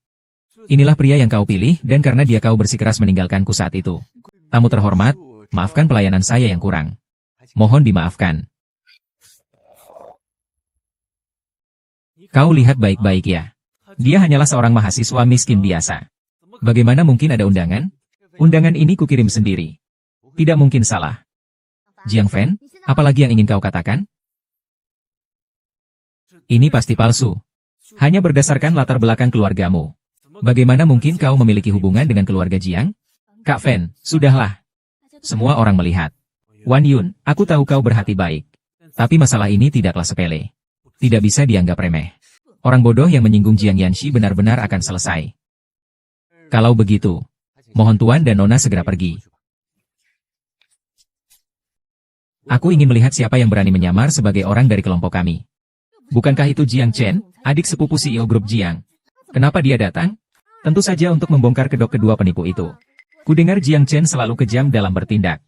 Inilah pria yang kau pilih, dan karena dia kau bersikeras meninggalkanku saat itu. Tamu terhormat, maafkan pelayanan saya yang kurang. Mohon dimaafkan. Kau lihat baik-baik ya. Dia hanyalah seorang mahasiswa miskin biasa. Bagaimana mungkin ada undangan? Undangan ini kukirim sendiri. Tidak mungkin salah. Jiang Fan, apalagi yang ingin kau katakan? Ini pasti palsu. Hanya berdasarkan latar belakang keluargamu. Bagaimana mungkin kau memiliki hubungan dengan keluarga Jiang? Kak Fan, sudahlah. Semua orang melihat. Wan Yun, aku tahu kau berhati baik. Tapi masalah ini tidaklah sepele. Tidak bisa dianggap remeh. Orang bodoh yang menyinggung Jiang Yanxi benar-benar akan selesai. Kalau begitu, mohon Tuan dan Nona segera pergi. Aku ingin melihat siapa yang berani menyamar sebagai orang dari kelompok kami. Bukankah itu Jiang Chen, adik sepupu CEO grup Jiang? Kenapa dia datang? Tentu saja untuk membongkar kedok kedua penipu itu. Kudengar Jiang Chen selalu kejam dalam bertindak.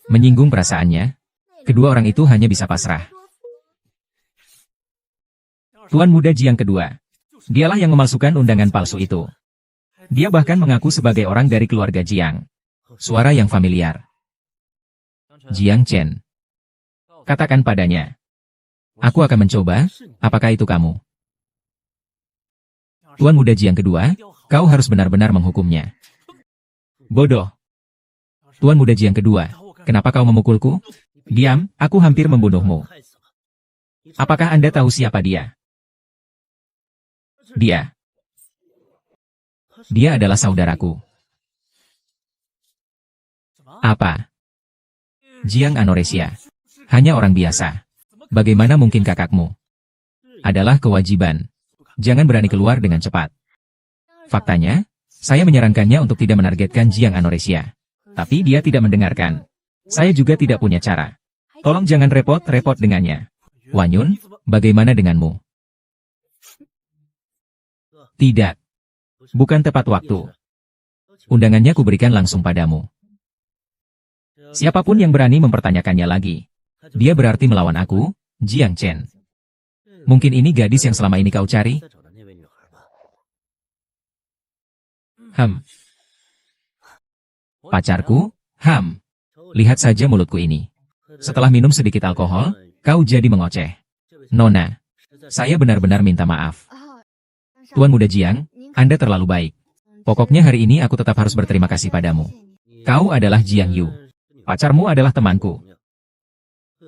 Menyinggung perasaannya, kedua orang itu hanya bisa pasrah. Tuan muda Jiang kedua. Dialah yang memalsukan undangan palsu itu. Dia bahkan mengaku sebagai orang dari keluarga Jiang. Suara yang familiar. Jiang Chen. Katakan padanya. Aku akan mencoba, apakah itu kamu? Tuan muda Jiang kedua, kau harus benar-benar menghukumnya. Bodoh. Tuan muda Jiang kedua, kenapa kau memukulku? Diam, aku hampir membunuhmu. Apakah Anda tahu siapa dia? Dia. Dia adalah saudaraku. Apa? Jiang anoresia. Hanya orang biasa. Bagaimana mungkin kakakmu? Adalah kewajiban. Jangan berani keluar dengan cepat. Faktanya, saya menyarankannya untuk tidak menargetkan Jiang anoresia. Tapi dia tidak mendengarkan. Saya juga tidak punya cara. Tolong jangan repot-repot dengannya. Wan Yun, bagaimana denganmu? Tidak. Bukan tepat waktu. Undangannya kuberikan langsung padamu. Siapapun yang berani mempertanyakannya lagi. Dia berarti melawan aku, Jiang Chen. Mungkin ini gadis yang selama ini kau cari? Pacarku? Lihat saja mulutku ini. Setelah minum sedikit alkohol, kau jadi mengoceh. Nona, saya benar-benar minta maaf. Tuan muda Jiang, Anda terlalu baik. Pokoknya hari ini aku tetap harus berterima kasih padamu. Kau adalah Jiang Yu. Pacarmu adalah temanku.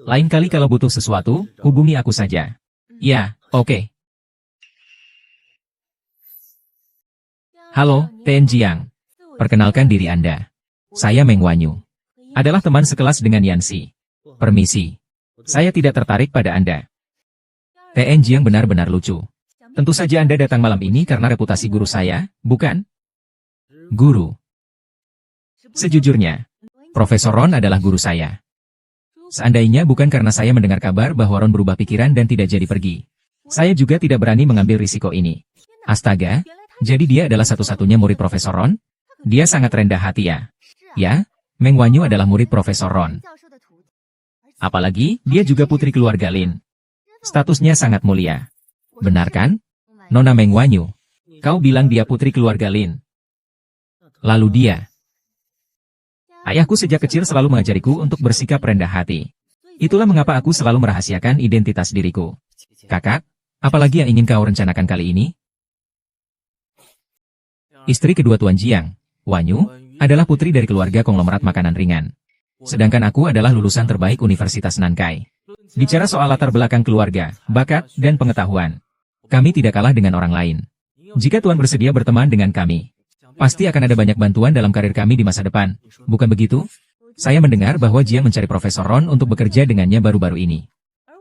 Lain kali kalau butuh sesuatu, hubungi aku saja. Ya, oke. Halo, Ten Jiang. Perkenalkan diri Anda. Saya Meng Wanyu. Adalah teman sekelas dengan Yanxi. Permisi. Saya tidak tertarik pada Anda. Ten Jiang benar-benar lucu. Tentu saja Anda datang malam ini karena reputasi guru saya, bukan? Guru. Sejujurnya, Profesor Ron adalah guru saya. Seandainya bukan karena saya mendengar kabar bahwa Ron berubah pikiran dan tidak jadi pergi. Saya juga tidak berani mengambil risiko ini. Astaga, jadi dia adalah satu-satunya murid Profesor Ron? Dia sangat rendah hati ya. Ya, Meng Wanyu adalah murid Profesor Ron. Apalagi, dia juga putri keluarga Lin. Statusnya sangat mulia. Benar kan? Nona Meng Wanyu, kau bilang dia putri keluarga Lin. Lalu dia. Ayahku sejak kecil selalu mengajariku untuk bersikap rendah hati. Itulah mengapa aku selalu merahasiakan identitas diriku. Kakak, apalagi yang ingin kau rencanakan kali ini? Istri kedua Tuan Jiang, Wanyu, adalah putri dari keluarga konglomerat makanan ringan. Sedangkan aku adalah lulusan terbaik Universitas Nankai. Bicara soal latar belakang keluarga, bakat, dan pengetahuan, kami tidak kalah dengan orang lain. Jika Tuan bersedia berteman dengan kami, pasti akan ada banyak bantuan dalam karir kami di masa depan. Bukan begitu? Saya mendengar bahwa Jiang mencari Profesor Ron untuk bekerja dengannya baru-baru ini.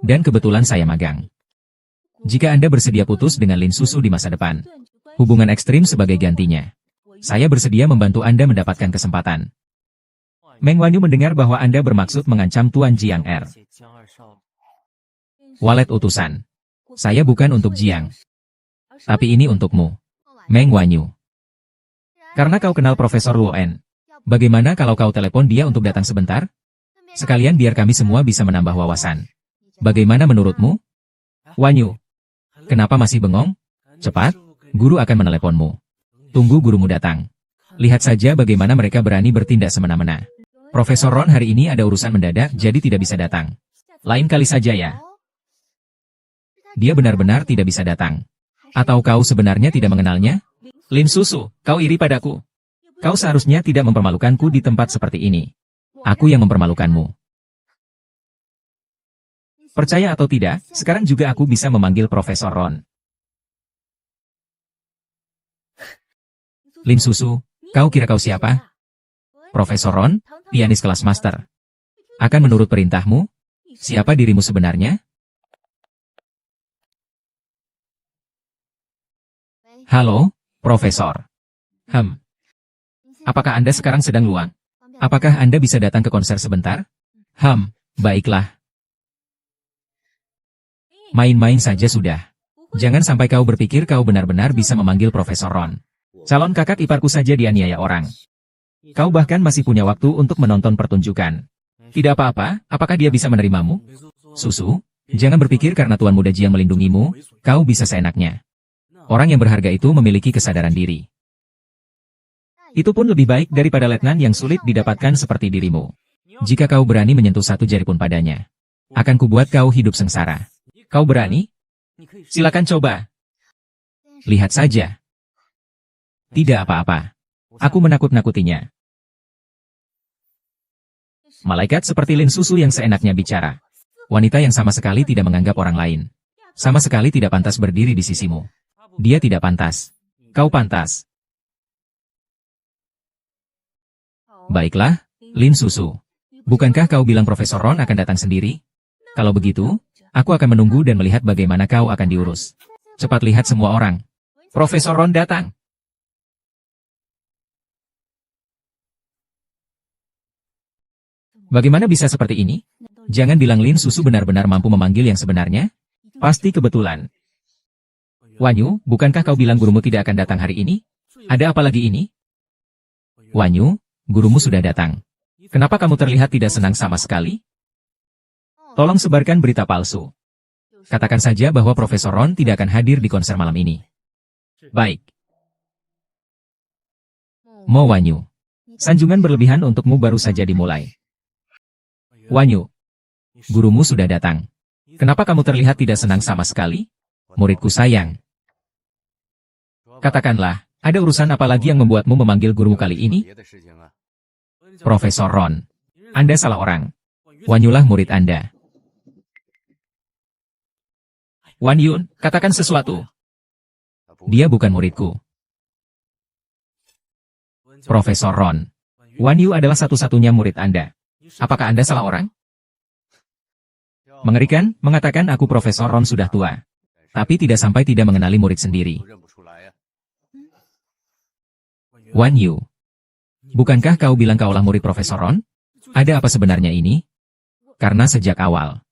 Dan kebetulan saya magang. Jika Anda bersedia putus dengan Lin Susu di masa depan, hubungan ekstrim sebagai gantinya, saya bersedia membantu Anda mendapatkan kesempatan. Meng Wanyu mendengar bahwa Anda bermaksud mengancam Tuan Jiang Er. Walet utusan. Saya bukan untuk Jiang. Tapi ini untukmu, Meng Wanyu. Karena kau kenal Profesor Luoen, bagaimana kalau kau telepon dia untuk datang sebentar? Sekalian biar kami semua bisa menambah wawasan. Bagaimana menurutmu? Wanyu. Kenapa masih bengong? Cepat, guru akan meneleponmu. Tunggu gurumu datang. Lihat saja bagaimana mereka berani bertindak semena-mena. Profesor Ron hari ini ada urusan mendadak jadi tidak bisa datang. Lain kali saja ya. Dia benar-benar tidak bisa datang. Atau kau sebenarnya tidak mengenalnya? Lin Susu, kau iri padaku. Kau seharusnya tidak mempermalukanku di tempat seperti ini. Aku yang mempermalukanmu. Percaya atau tidak, sekarang juga aku bisa memanggil Profesor Ron. Lin Susu, kau kira kau siapa? Profesor Ron, pianis kelas master. Akan menurut perintahmu? Siapa dirimu sebenarnya? Halo, Profesor. Apakah Anda sekarang sedang luang? Apakah Anda bisa datang ke konser sebentar? Baiklah. Main-main saja sudah. Jangan sampai kau berpikir kau benar-benar bisa memanggil Profesor Ron. Calon kakak iparku saja dianiaya orang. Kau bahkan masih punya waktu untuk menonton pertunjukan. Tidak apa-apa, apakah dia bisa menerimamu? Susu, jangan berpikir karena Tuan Muda Jiang melindungimu, kau bisa seenaknya. Orang yang berharga itu memiliki kesadaran diri. Itu pun lebih baik daripada letnan yang sulit didapatkan seperti dirimu. Jika kau berani menyentuh satu jari pun padanya, akan kubuat kau hidup sengsara. Kau berani? Silakan coba. Lihat saja. Tidak apa-apa. Aku menakut-nakutinya. Malaikat seperti Lin Susu yang seenaknya bicara. Wanita yang sama sekali tidak menganggap orang lain. Sama sekali tidak pantas berdiri di sisimu. Dia tidak pantas. Kau pantas. Baiklah, Lin Susu. Bukankah kau bilang Profesor Ron akan datang sendiri? Kalau begitu, aku akan menunggu dan melihat bagaimana kau akan diurus. Cepat lihat semua orang. Profesor Ron datang. Bagaimana bisa seperti ini? Jangan bilang Lin Susu benar-benar mampu memanggil yang sebenarnya. Pasti kebetulan. Wanyu, bukankah kau bilang gurumu tidak akan datang hari ini? Ada apa lagi ini? Wanyu, gurumu sudah datang. Kenapa kamu terlihat tidak senang sama sekali? Tolong sebarkan berita palsu. Katakan saja bahwa Profesor Ron tidak akan hadir di konser malam ini. Baik. Mo Wanyu. Sanjungan berlebihan untukmu baru saja dimulai. Wanyu. Gurumu sudah datang. Kenapa kamu terlihat tidak senang sama sekali? Muridku sayang. Katakanlah, ada urusan apa lagi yang membuatmu memanggil gurumu kali ini? Profesor Ron. Anda salah orang. Wanyulah murid Anda. Wanyu, katakan sesuatu. Dia bukan muridku. Profesor Ron. Wanyu adalah satu-satunya murid Anda. Apakah Anda salah orang? Mengerikan, mengatakan aku Profesor Ron sudah tua. Tapi tidak sampai tidak mengenali murid sendiri. Wanyu. Bukankah kau bilang kaulah murid Profesor Ron? Ada apa sebenarnya ini? Karena sejak awal,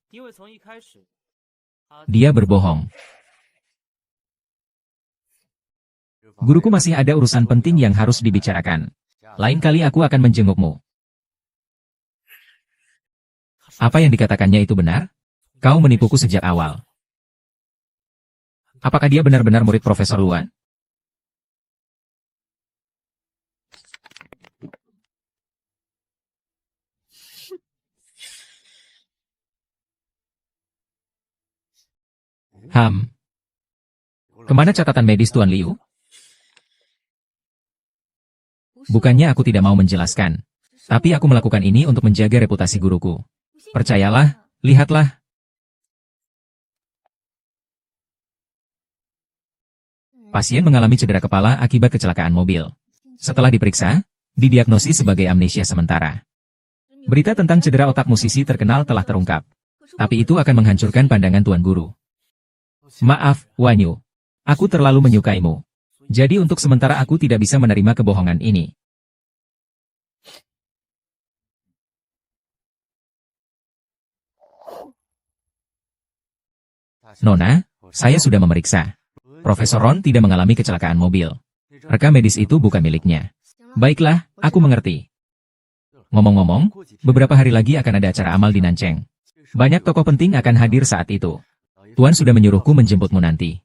dia berbohong. Guruku masih ada urusan penting yang harus dibicarakan. Lain kali aku akan menjengukmu. Apa yang dikatakannya itu benar? Kau menipuku sejak awal. Apakah dia benar-benar murid Profesor Luan? Kemana catatan medis Tuan Liu? Bukannya aku tidak mau menjelaskan. Tapi aku melakukan ini untuk menjaga reputasi guruku. Percayalah, lihatlah. Pasien mengalami cedera kepala akibat kecelakaan mobil. Setelah diperiksa, didiagnosis sebagai amnesia sementara. Berita tentang cedera otak musisi terkenal telah terungkap. Tapi itu akan menghancurkan pandangan Tuan Guru. Maaf, Wanyu. Aku terlalu menyukaimu. Jadi untuk sementara aku tidak bisa menerima kebohongan ini. Nona, saya sudah memeriksa. Profesor Ron tidak mengalami kecelakaan mobil. Rekam medis itu bukan miliknya. Baiklah, aku mengerti. Ngomong-ngomong, beberapa hari lagi akan ada acara amal di Nancheng. Banyak tokoh penting akan hadir saat itu. Tuan sudah menyuruhku menjemputmu nanti.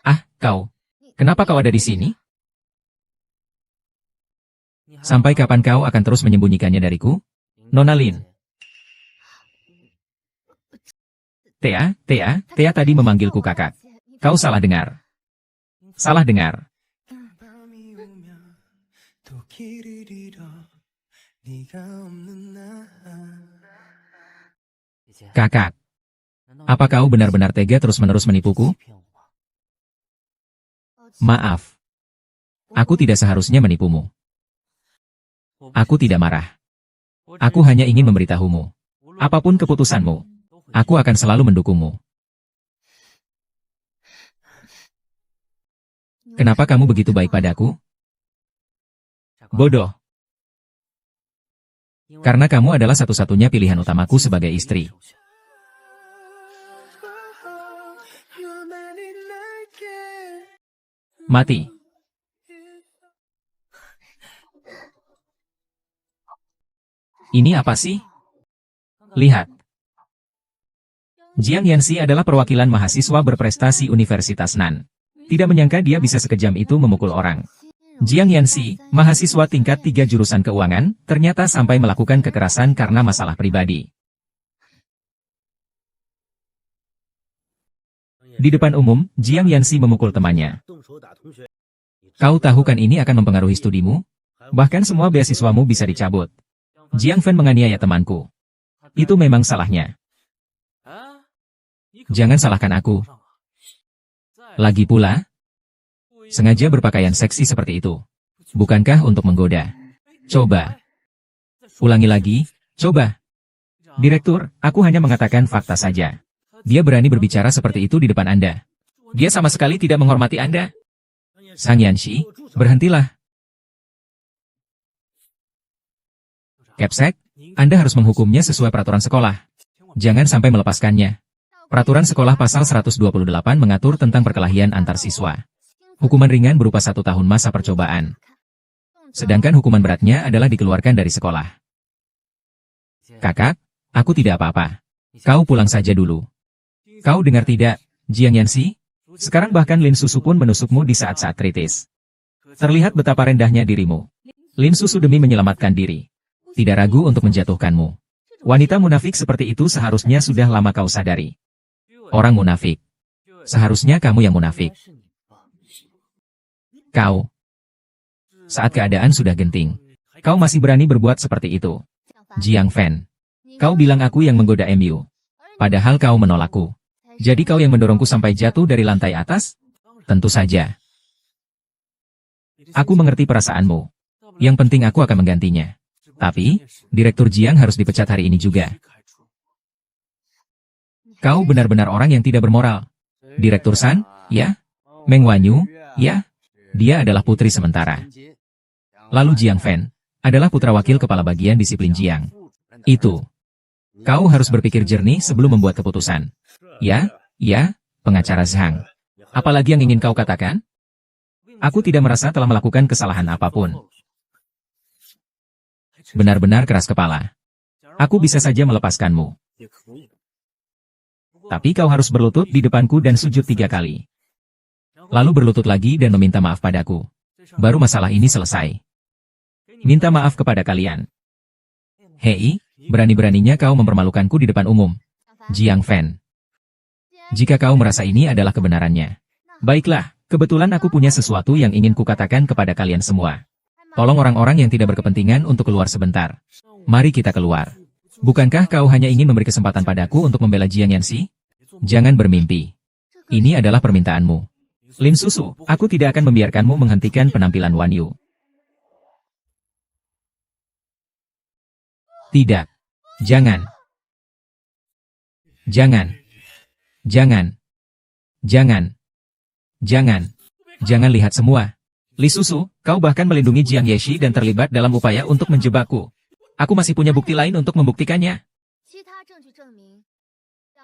Ah, kau. Kenapa kau ada di sini? Sampai kapan kau akan terus menyembunyikannya dariku? Nona Lin. Tea tadi memanggilku kakak. Kau salah dengar. Salah dengar. Kakak. Apa kau benar-benar tega terus-menerus menipuku? Maaf. Aku tidak seharusnya menipumu. Aku tidak marah. Aku hanya ingin memberitahumu. Apapun keputusanmu, aku akan selalu mendukungmu. Kenapa kamu begitu baik padaku? Bodoh. Karena kamu adalah satu-satunya pilihan utamaku sebagai istri. Mati. Ini apa sih? Lihat. Jiang Yanxi adalah perwakilan mahasiswa berprestasi Universitas Nan. Tidak menyangka dia bisa sekejam itu memukul orang. Jiang Yanxi, mahasiswa tingkat 3 jurusan keuangan, ternyata sampai melakukan kekerasan karena masalah pribadi. Di depan umum, Jiang Yanxi memukul temannya. Kau tahu kan ini akan mempengaruhi studimu? Bahkan semua beasiswamu bisa dicabut. Jiang Fen menganiaya temanku. Itu memang salahnya. Jangan salahkan aku. Lagi pula, sengaja berpakaian seksi seperti itu. Bukankah untuk menggoda? Coba. Ulangi lagi, coba. Direktur, aku hanya mengatakan fakta saja. Dia berani berbicara seperti itu di depan Anda. Dia sama sekali tidak menghormati Anda. Sang Yanxi, berhentilah. Capsek, Anda harus menghukumnya sesuai peraturan sekolah. Jangan sampai melepaskannya. Peraturan sekolah pasal 128 mengatur tentang perkelahian antar siswa. Hukuman ringan berupa 1 tahun masa percobaan. Sedangkan hukuman beratnya adalah dikeluarkan dari sekolah. Kakak, aku tidak apa-apa. Kau pulang saja dulu. Kau dengar tidak, Jiang Yanxi? Sekarang bahkan Lin Susu pun menusukmu di saat-saat kritis. Terlihat betapa rendahnya dirimu. Lin Susu demi menyelamatkan diri. Tidak ragu untuk menjatuhkanmu. Wanita munafik seperti itu seharusnya sudah lama kau sadari. Orang munafik. Seharusnya kamu yang munafik. Kau. Saat keadaan sudah genting, kau masih berani berbuat seperti itu. Jiang Fen. Kau bilang aku yang menggoda MU. Padahal kau menolakku. Jadi kau yang mendorongku sampai jatuh dari lantai atas? Tentu saja. Aku mengerti perasaanmu. Yang penting aku akan menggantinya. Tapi, Direktur Jiang harus dipecat hari ini juga. Kau benar-benar orang yang tidak bermoral. Direktur San, ya? Meng Wanyu, ya? Dia adalah putri sementara. Lalu Jiang Fen, adalah putra wakil kepala bagian disiplin Jiang. Itu. Kau harus berpikir jernih sebelum membuat keputusan. Ya, pengacara Zhang. Apalagi yang ingin kau katakan? Aku tidak merasa telah melakukan kesalahan apapun. Benar-benar keras kepala. Aku bisa saja melepaskanmu. Tapi kau harus berlutut di depanku dan sujud 3 kali. Lalu berlutut lagi dan meminta maaf padaku. Baru masalah ini selesai. Minta maaf kepada kalian. Hei, berani-beraninya kau mempermalukanku di depan umum. Jiang Fen. Jika kau merasa ini adalah kebenarannya. Baiklah, kebetulan aku punya sesuatu yang ingin kukatakan kepada kalian semua. Tolong orang-orang yang tidak berkepentingan untuk keluar sebentar. Mari kita keluar. Bukankah kau hanya ingin memberi kesempatan padaku untuk membela Jiang Yanxi? Jangan bermimpi. Ini adalah permintaanmu. Lin Susu, aku tidak akan membiarkanmu menghentikan penampilan Wan Yu. Tidak. Jangan. Jangan. Jangan. Jangan. Jangan. Jangan lihat semua. Li Susu, kau bahkan melindungi Jiang Yeshi dan terlibat dalam upaya untuk menjebakku. Aku masih punya bukti lain untuk membuktikannya.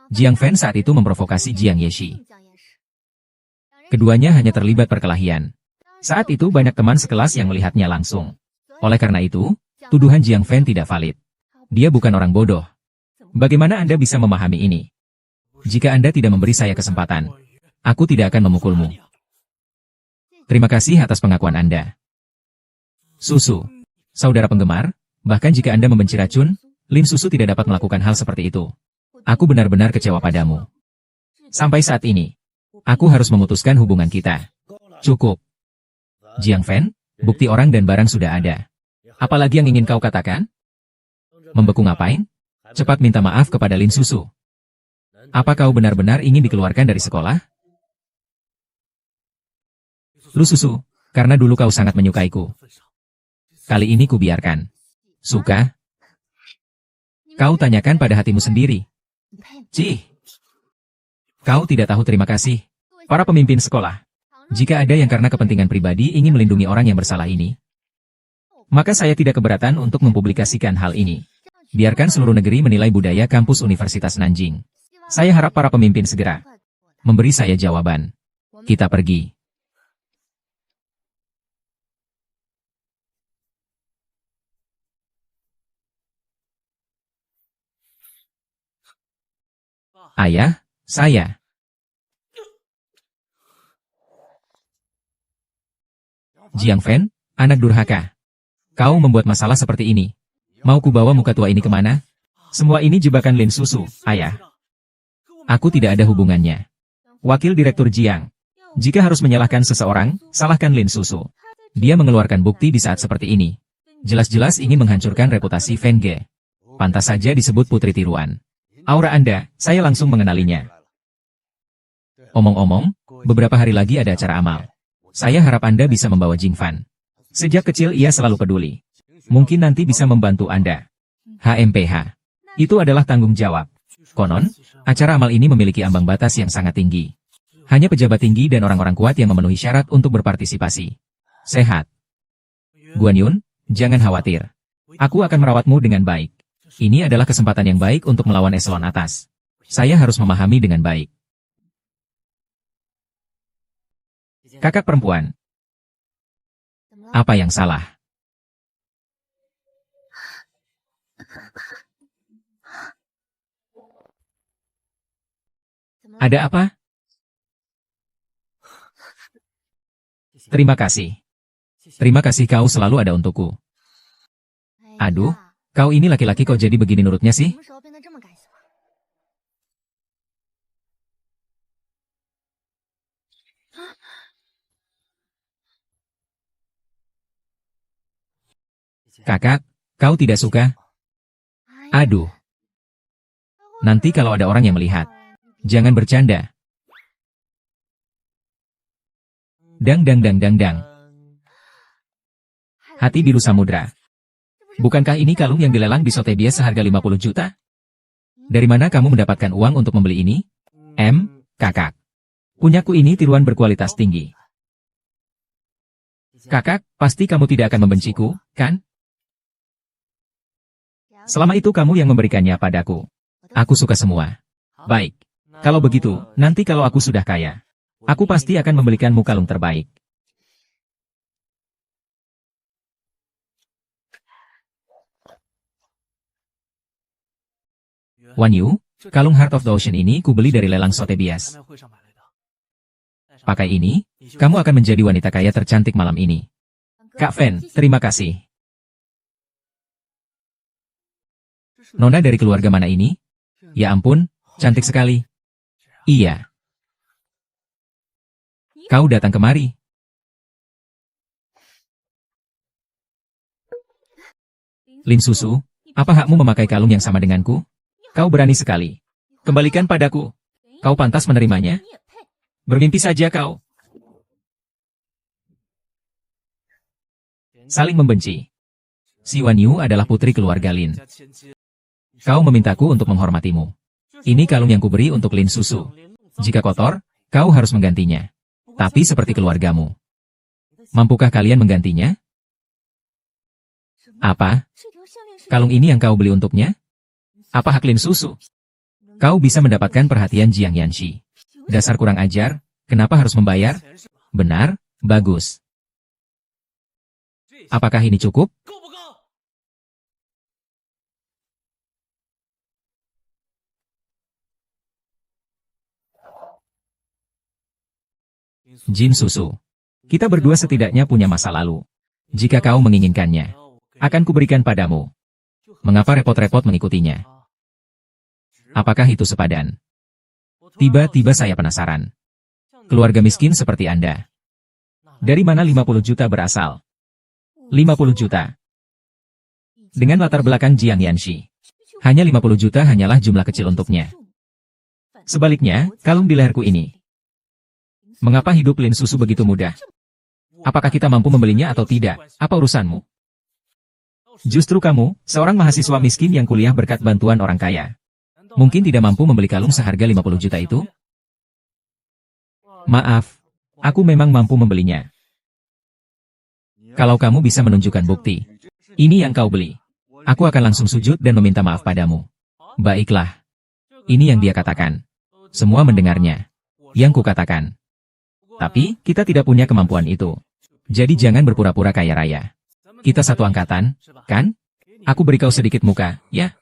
Jiang Fan saat itu memprovokasi Jiang Yeshi. Keduanya hanya terlibat perkelahian. Saat itu banyak teman sekelas yang melihatnya langsung. Oleh karena itu, tuduhan Jiang Fan tidak valid. Dia bukan orang bodoh. Bagaimana Anda bisa memahami ini? Jika Anda tidak memberi saya kesempatan, aku tidak akan memukulmu. Terima kasih atas pengakuan Anda. Susu, saudara penggemar, bahkan jika Anda membenci racun, Lin Susu tidak dapat melakukan hal seperti itu. Aku benar-benar kecewa padamu. Sampai saat ini, aku harus memutuskan hubungan kita. Cukup. Jiang Fan, bukti orang dan barang sudah ada. Apalagi yang ingin kau katakan? Membeku ngapain? Cepat minta maaf kepada Lin Susu. Apa kau benar-benar ingin dikeluarkan dari sekolah? Lu Susu, karena dulu kau sangat menyukaiku. Kali ini kubiarkan. Suka? Kau tanyakan pada hatimu sendiri. Cih. Kau tidak tahu terima kasih. Para pemimpin sekolah. Jika ada yang karena kepentingan pribadi ingin melindungi orang yang bersalah ini, maka saya tidak keberatan untuk mempublikasikan hal ini. Biarkan seluruh negeri menilai budaya kampus Universitas Nanjing. Saya harap para pemimpin segera memberi saya jawaban. Kita pergi. Ayah, saya. Jiang Fan, anak durhaka. Kau membuat masalah seperti ini. Mau kubawa muka tua ini kemana? Semua ini jebakan Lin Susu, ayah. Aku tidak ada hubungannya. Wakil Direktur Jiang. Jika harus menyalahkan seseorang, salahkan Lin Susu. Dia mengeluarkan bukti di saat seperti ini. Jelas-jelas ingin menghancurkan reputasi Feng Ge. Pantas saja disebut putri tiruan. Aura Anda, saya langsung mengenalinya. Omong-omong, beberapa hari lagi ada acara amal. Saya harap Anda bisa membawa Jing Fan. Sejak kecil ia selalu peduli. Mungkin nanti bisa membantu Anda. HMPH. Itu adalah tanggung jawab. Konon, acara amal ini memiliki ambang batas yang sangat tinggi. Hanya pejabat tinggi dan orang-orang kuat yang memenuhi syarat untuk berpartisipasi. Sehat. Guan Yun, jangan khawatir. Aku akan merawatmu dengan baik. Ini adalah kesempatan yang baik untuk melawan eselon atas. Saya harus memahami dengan baik. Kakak perempuan. Apa yang salah? Ada apa? Terima kasih. Terima kasih kau selalu ada untukku. Aduh, kau ini laki-laki kok jadi begini nurutnya sih? Kakak, kau tidak suka? Aduh. Nanti kalau ada orang yang melihat, jangan bercanda. Dang dang dang dang dang. Hati biru samudra. Bukankah ini kalung yang dilelang di Sotheby's seharga 50 juta? Dari mana kamu mendapatkan uang untuk membeli ini? Kakak. Punyaku ini tiruan berkualitas tinggi. Kakak, pasti kamu tidak akan membenciku, kan? Selama itu kamu yang memberikannya padaku. Aku suka semua. Baik. Kalau begitu, nanti kalau aku sudah kaya, aku pasti akan membelikanmu kalung terbaik. Wan Yu, kalung Heart of the Ocean ini kubeli dari lelang Sotheby's. Pakai ini, kamu akan menjadi wanita kaya tercantik malam ini. Kak Fan, terima kasih. Nona dari keluarga mana ini? Ya ampun, cantik sekali. Iya. Kau datang kemari. Lin Susu, Apa hakmu memakai kalung yang sama denganku? Kau berani sekali. Kembalikan padaku. Kau pantas menerimanya. Bermimpi saja kau. Saling membenci. Si Wan Yu adalah putri keluarga Lin. Kau memintaku untuk menghormatimu. Ini kalung yang kuberi untuk Lin Susu. Jika kotor, kau harus menggantinya. Tapi seperti keluargamu. Mampukah kalian menggantinya? Apa? Kalung ini yang kau beli untuknya? Apa hak Lin Susu? Kau bisa mendapatkan perhatian Jiang Yanxi. Dasar kurang ajar, kenapa harus membayar? Benar, bagus. Apakah ini cukup? Jin Susu. Kita berdua setidaknya punya masa lalu. Jika kau menginginkannya, akan kuberikan padamu. Mengapa repot-repot mengikutinya? Apakah itu sepadan? Tiba-tiba saya penasaran. Keluarga miskin seperti Anda. Dari mana 50 juta berasal? 50 juta. Dengan latar belakang Jiang Yanxi. Hanya 50 juta hanyalah jumlah kecil untuknya. Sebaliknya, kalung di leherku ini. Mengapa hidup Lin Susu begitu mudah? Apakah kita mampu membelinya atau tidak? Apa urusanmu? Justru kamu, seorang mahasiswa miskin yang kuliah berkat bantuan orang kaya. Mungkin tidak mampu membeli kalung seharga 50 juta itu? Maaf, aku memang mampu membelinya. Kalau kamu bisa menunjukkan bukti, ini yang kau beli. Aku akan langsung sujud dan meminta maaf padamu. Baiklah. Ini yang dia katakan. Semua mendengarnya. Yang kukatakan. Tapi, kita tidak punya kemampuan itu. Jadi jangan berpura-pura kaya raya. Kita satu angkatan, kan? Aku beri kau sedikit muka, ya?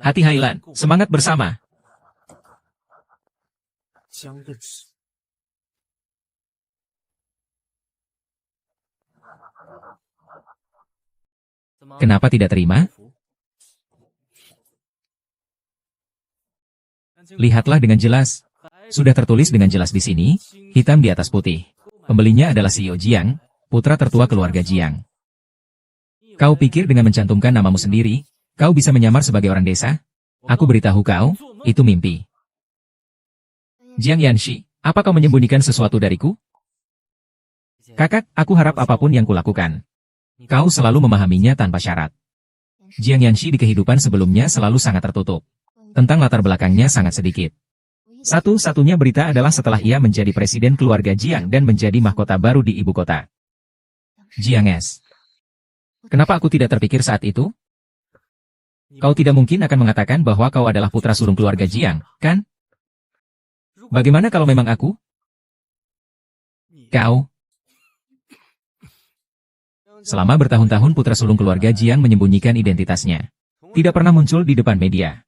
Hati Hailan, semangat bersama. Kenapa tidak terima? Lihatlah dengan jelas. Sudah tertulis dengan jelas di sini, hitam di atas putih. Pembelinya adalah CEO Jiang, putra tertua keluarga Jiang. Kau pikir dengan mencantumkan namamu sendiri, kau bisa menyamar sebagai orang desa? Aku beritahu kau, itu mimpi. Jiang Yanxi, apa kau menyembunyikan sesuatu dariku? Kakak, aku harap apapun yang kulakukan, kau selalu memahaminya tanpa syarat. Jiang Yanxi di kehidupan sebelumnya selalu sangat tertutup. Tentang latar belakangnya sangat sedikit. Satu-satunya berita adalah setelah ia menjadi presiden keluarga Jiang dan menjadi mahkota baru di ibu kota. Jiang S. Kenapa aku tidak terpikir saat itu? Kau tidak mungkin akan mengatakan bahwa kau adalah putra sulung keluarga Jiang, kan? Bagaimana kalau memang aku? Kau. Selama bertahun-tahun putra sulung keluarga Jiang menyembunyikan identitasnya. Tidak pernah muncul di depan media.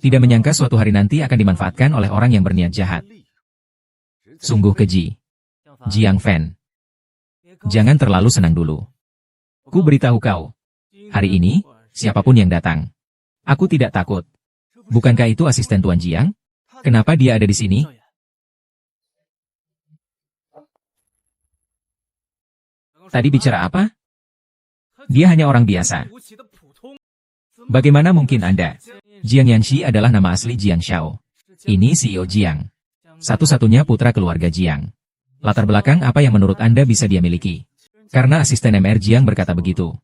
Tidak menyangka suatu hari nanti akan dimanfaatkan oleh orang yang berniat jahat. Sungguh keji. Jiang Fan. Jangan terlalu senang dulu. Ku beritahu kau. Hari ini, siapapun yang datang. Aku tidak takut. Bukankah itu asisten Tuan Jiang? Kenapa dia ada di sini? Tadi bicara apa? Dia hanya orang biasa. Bagaimana mungkin Anda? Jiang Yanxi adalah nama asli Jiang Xiao. Ini CEO Jiang. Satu-satunya putra keluarga Jiang. Latar belakang apa yang menurut Anda bisa dia miliki? Karena asisten MR Jiang berkata begitu.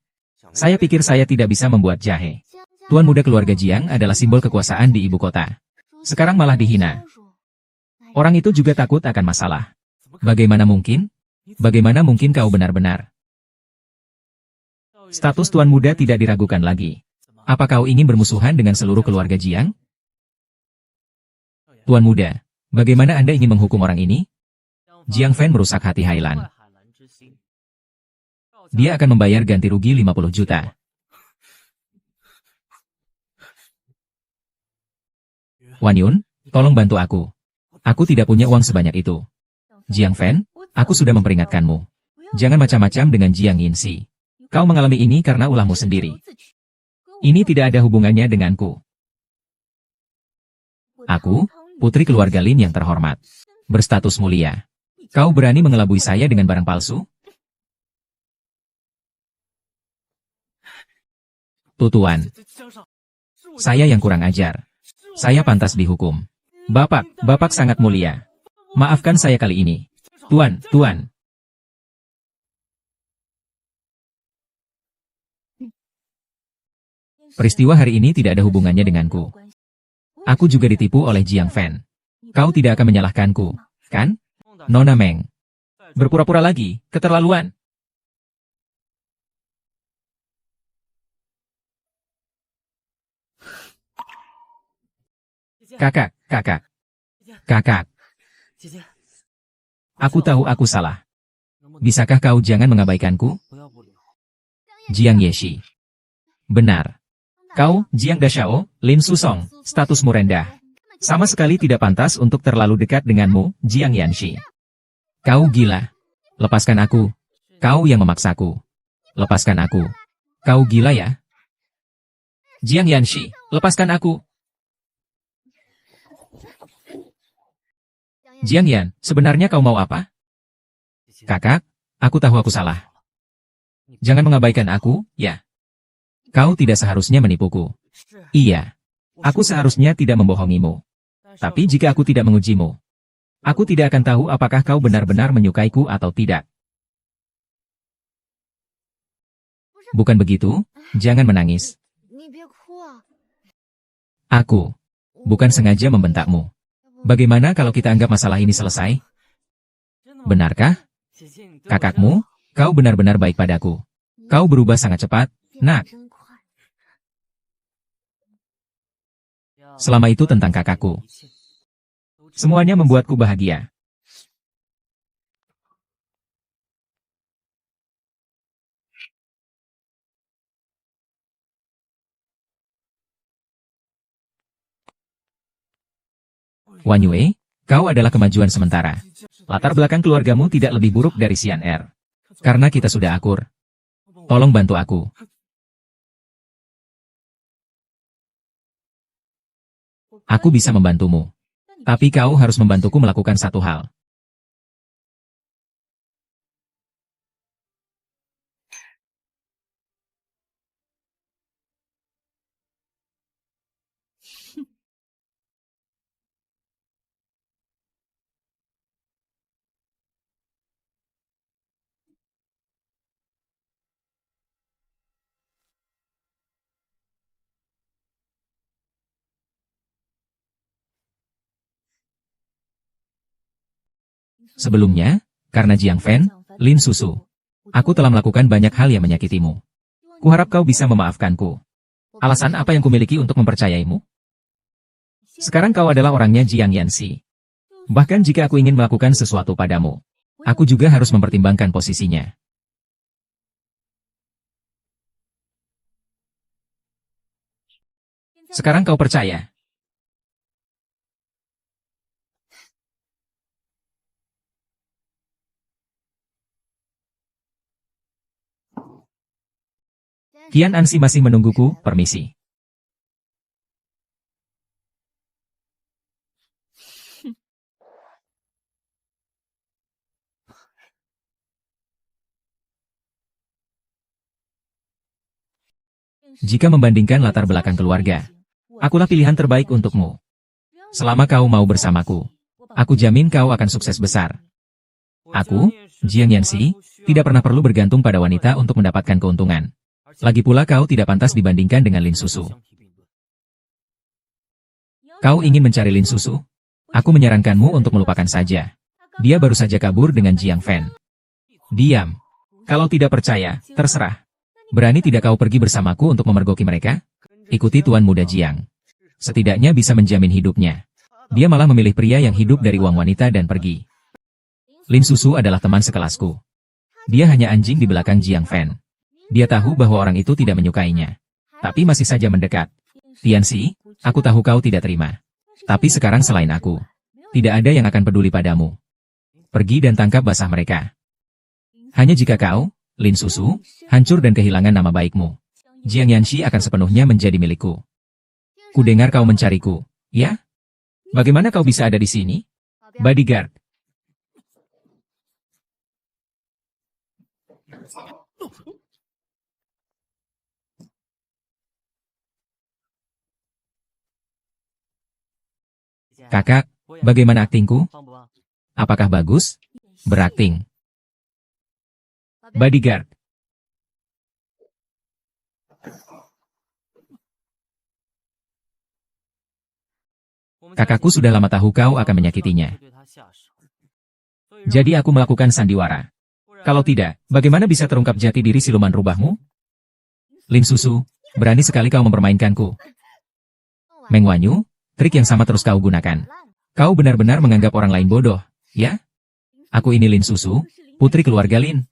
Saya pikir saya tidak bisa membuat jahe. Tuan muda keluarga Jiang adalah simbol kekuasaan di ibu kota. Sekarang malah dihina. Orang itu juga takut akan masalah. Bagaimana mungkin? Bagaimana mungkin kau benar-benar? Status tuan muda tidak diragukan lagi. Apa kau ingin bermusuhan dengan seluruh keluarga Jiang? Tuan muda, bagaimana Anda ingin menghukum orang ini? Jiang Fan merusak hati Hailan. Dia akan membayar ganti rugi 50 juta. Wan Yun, tolong bantu aku. Aku tidak punya uang sebanyak itu. Jiang Fan, aku sudah memperingatkanmu. Jangan macam-macam dengan Jiang Yinxi. Kau mengalami ini karena ulahmu sendiri. Ini tidak ada hubungannya denganku. Aku, putri keluarga Lin yang terhormat. Berstatus mulia. Kau berani mengelabui saya dengan barang palsu? Tuan, saya yang kurang ajar. Saya pantas dihukum. Bapak sangat mulia. Maafkan saya kali ini. Tuan. Peristiwa hari ini tidak ada hubungannya denganku. Aku juga ditipu oleh Jiang Fan. Kau tidak akan menyalahkanku, kan? Nona Meng. Berpura-pura lagi, keterlaluan. Kakak. Aku tahu aku salah. Bisakah kau jangan mengabaikanku? Jiang Yeshi. Benar. Kau, Jiang Dashao, Lin Susong, statusmu rendah. Sama sekali tidak pantas untuk terlalu dekat denganmu, Jiang Yanxi. Kau gila. Lepaskan aku. Kau yang memaksaku. Lepaskan aku. Kau gila ya? Jiang Yanxi, lepaskan aku. Jiang Yan, sebenarnya kau mau apa? Kakak, aku tahu aku salah. Jangan mengabaikan aku, ya. Kau tidak seharusnya menipuku. Iya. Aku seharusnya tidak membohongimu. Tapi jika aku tidak mengujimu, aku tidak akan tahu apakah kau benar-benar menyukaiku atau tidak. Bukan begitu? Jangan menangis. Aku bukan sengaja membentakmu. Bagaimana kalau kita anggap masalah ini selesai? Benarkah? Kakakmu, kau benar-benar baik padaku. Kau berubah sangat cepat, nak. Selama itu tentang kakakku. Semuanya membuatku bahagia. Wan Yue, kau adalah kemajuan sementara. Latar belakang keluargamu tidak lebih buruk dari Xian Er. Karena kita sudah akur. Tolong bantu aku. Aku bisa membantumu. Tapi kau harus membantuku melakukan satu hal. Sebelumnya, karena Jiang Fan, Lin Susu, aku telah melakukan banyak hal yang menyakitimu. Kuharap kau bisa memaafkanku. Alasan apa yang kumiliki untuk mempercayaimu? Sekarang kau adalah orangnya Jiang Yanxi. Bahkan jika aku ingin melakukan sesuatu padamu, aku juga harus mempertimbangkan posisinya. Sekarang kau percaya? Kian Ansi masih menungguku, permisi. Jika membandingkan latar belakang keluarga, akulah pilihan terbaik untukmu. Selama kau mau bersamaku, aku jamin kau akan sukses besar. Aku, Jiang Yanxi, tidak pernah perlu bergantung pada wanita untuk mendapatkan keuntungan. Lagi pula kau tidak pantas dibandingkan dengan Lin Susu. Kau ingin mencari Lin Susu? Aku menyarankanmu untuk melupakan saja. Dia baru saja kabur dengan Jiang Fan. Diam. Kalau tidak percaya, terserah. Berani tidak kau pergi bersamaku untuk memergoki mereka? Ikuti Tuan Muda Jiang. Setidaknya bisa menjamin hidupnya. Dia malah memilih pria yang hidup dari uang wanita dan pergi. Lin Susu adalah teman sekelasku. Dia hanya anjing di belakang Jiang Fan. Dia tahu bahwa orang itu tidak menyukainya. Tapi masih saja mendekat. Tianxi, aku tahu kau tidak terima. Tapi sekarang selain aku, tidak ada yang akan peduli padamu. Pergi dan tangkap basah mereka. Hanya jika kau, Lin Susu, hancur dan kehilangan nama baikmu, Jiang Yanxi akan sepenuhnya menjadi milikku. Kudengar kau mencariku, ya? Bagaimana kau bisa ada di sini? Bodyguard. Kakak, bagaimana aktingku? Apakah bagus? Berakting. Bodyguard. Kakakku sudah lama tahu kau akan menyakitinya. Jadi aku melakukan sandiwara. Kalau tidak, bagaimana bisa terungkap jati diri siluman rubahmu? Lim Susu, berani sekali kau mempermainkanku. Meng Wanyu, trik yang sama terus kau gunakan. Kau benar-benar menganggap orang lain bodoh, ya? Aku ini Lin Susu, putri keluarga Lin.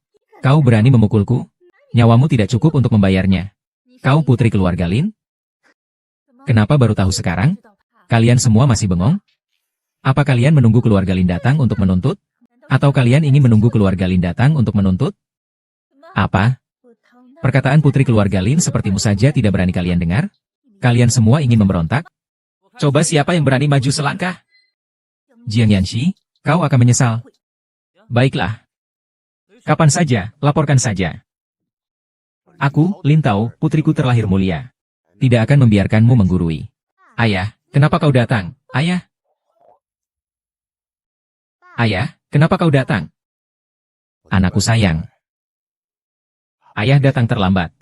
Kau berani memukulku? Nyawamu tidak cukup untuk membayarnya. Kau putri keluarga Lin? Kenapa baru tahu sekarang? Kalian semua masih bengong? Apa kalian menunggu keluarga Lin datang untuk menuntut? Atau kalian ingin menunggu keluarga Lin datang untuk menuntut? Apa? Perkataan putri keluarga Lin sepertimu saja tidak berani kalian dengar? Kalian semua ingin memberontak? Coba siapa yang berani maju selangkah? Jiang Yanxi, kau akan menyesal. Baiklah. Kapan saja, laporkan saja. Aku, Lin Tao, putriku terlahir mulia. Tidak akan membiarkanmu menggurui. Ayah, kenapa kau datang? Ayah? Ayah, kenapa kau datang? Anakku sayang. Ayah datang terlambat.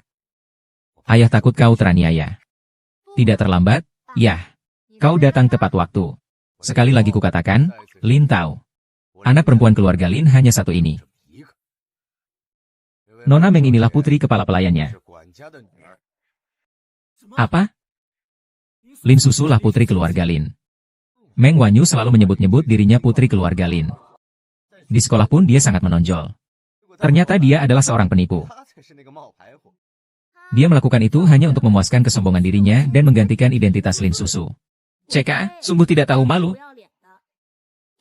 Ayah takut kau teraniaya. Tidak terlambat? Yah. Kau datang tepat waktu. Sekali lagi kukatakan, Lin Tao. Anak perempuan keluarga Lin hanya satu ini. Nona Meng inilah putri kepala pelayannya. Apa? Lin Susu lah putri keluarga Lin. Meng Wanyu selalu menyebut-nyebut dirinya putri keluarga Lin. Di sekolah pun dia sangat menonjol. Ternyata dia adalah seorang penipu. Dia melakukan itu hanya untuk memuaskan kesombongan dirinya dan menggantikan identitas Lin Susu. CK, sungguh tidak tahu malu.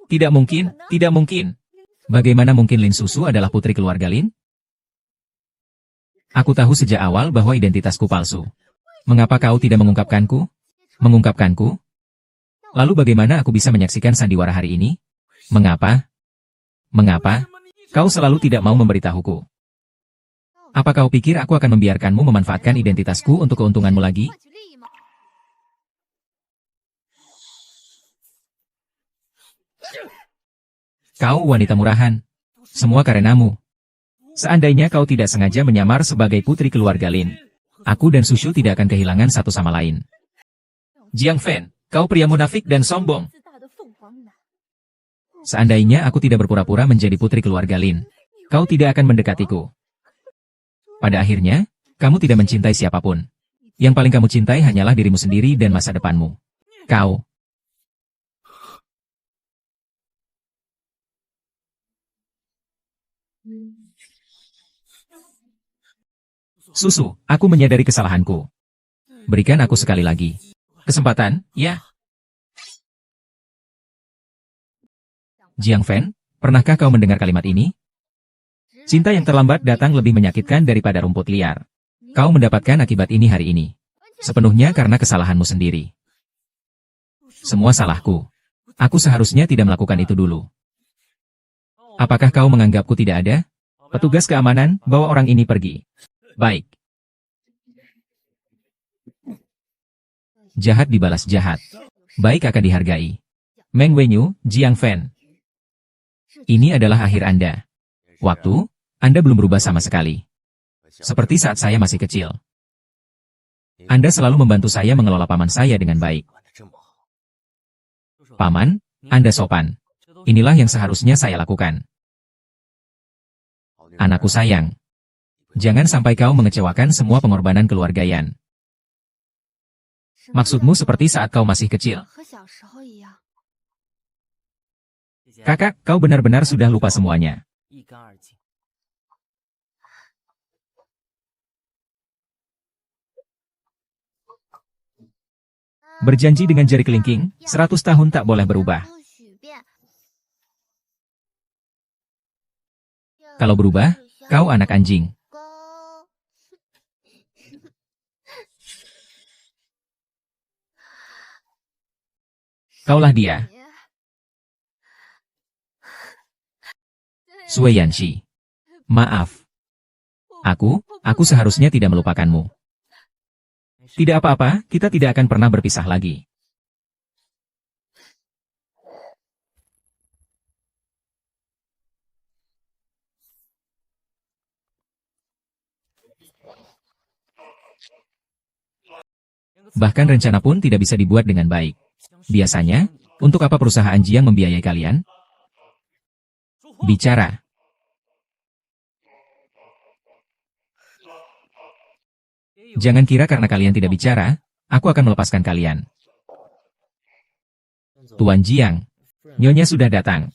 Tidak mungkin, tidak mungkin. Bagaimana mungkin Lin Susu adalah putri keluarga Lin? Aku tahu sejak awal bahwa identitasku palsu. Mengapa kau tidak mengungkapkanku? Mengungkapkanku? Lalu bagaimana aku bisa menyaksikan sandiwara hari ini? Mengapa? Mengapa? Kau selalu tidak mau memberitahuku. Apa kau pikir aku akan membiarkanmu memanfaatkan identitasku untuk keuntunganmu lagi? Kau wanita murahan. Semua karenamu. Seandainya kau tidak sengaja menyamar sebagai putri keluarga Lin, aku dan Sushu tidak akan kehilangan satu sama lain. Jiang Fen, kau pria munafik dan sombong. Seandainya aku tidak berpura-pura menjadi putri keluarga Lin, kau tidak akan mendekatiku. Pada akhirnya, kamu tidak mencintai siapapun. Yang paling kamu cintai hanyalah dirimu sendiri dan masa depanmu. Kau. Susu, aku menyadari kesalahanku. Berikan aku sekali lagi. Kesempatan, ya? Jiang Fen, pernahkah kau mendengar kalimat ini? Cinta yang terlambat datang lebih menyakitkan daripada rumput liar. Kau mendapatkan akibat ini hari ini. Sepenuhnya karena kesalahanmu sendiri. Semua salahku. Aku seharusnya tidak melakukan itu dulu. Apakah kau menganggapku tidak ada? Petugas keamanan, bawa orang ini pergi. Baik. Jahat dibalas jahat. Baik akan dihargai. Meng Wenyu, Jiang Fen. Ini adalah akhir Anda. Waktu, Anda belum berubah sama sekali. Seperti saat saya masih kecil. Anda selalu membantu saya mengelola paman saya dengan baik. Paman, Anda sopan. Inilah yang seharusnya saya lakukan. Anakku sayang. Jangan sampai kau mengecewakan semua pengorbanan keluarga Yan. Maksudmu seperti saat kau masih kecil. Kakak, kau benar-benar sudah lupa semuanya. Berjanji dengan jari kelingking, 100 tahun tak boleh berubah. Kalau berubah, kau anak anjing. Kaulah dia. Sui Yanxi. Maaf. Aku seharusnya tidak melupakanmu. Tidak apa-apa, kita tidak akan pernah berpisah lagi. Bahkan rencana pun tidak bisa dibuat dengan baik. Biasanya, untuk apa perusahaan Jiang membiayai kalian? Bicara. Jangan kira karena kalian tidak bicara, aku akan melepaskan kalian. Tuan Jiang, Nyonya sudah datang.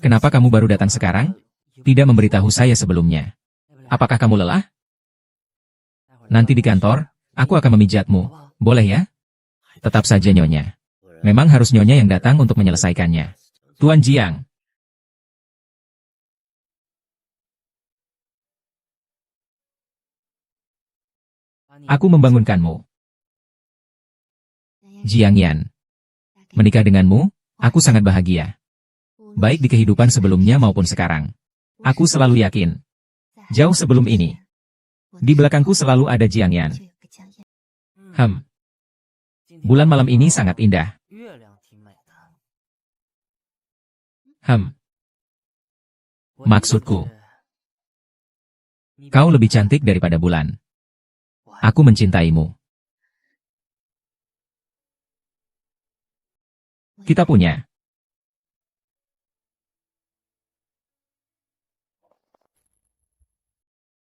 Kenapa kamu baru datang sekarang? Tidak memberitahu saya sebelumnya. Apakah kamu lelah? Nanti di kantor, aku akan memijatmu. Boleh ya? Tetap saja Nyonya. Memang harus Nyonya yang datang untuk menyelesaikannya. Tuan Jiang. Aku membangunkanmu. Jiang Yan. Menikah denganmu, aku sangat bahagia. Baik di kehidupan sebelumnya maupun sekarang. Aku selalu yakin. Jauh sebelum ini. Di belakangku selalu ada Jiang Yan. Bulan malam ini sangat indah. Maksudku. Kau lebih cantik daripada bulan. Aku mencintaimu. Kita punya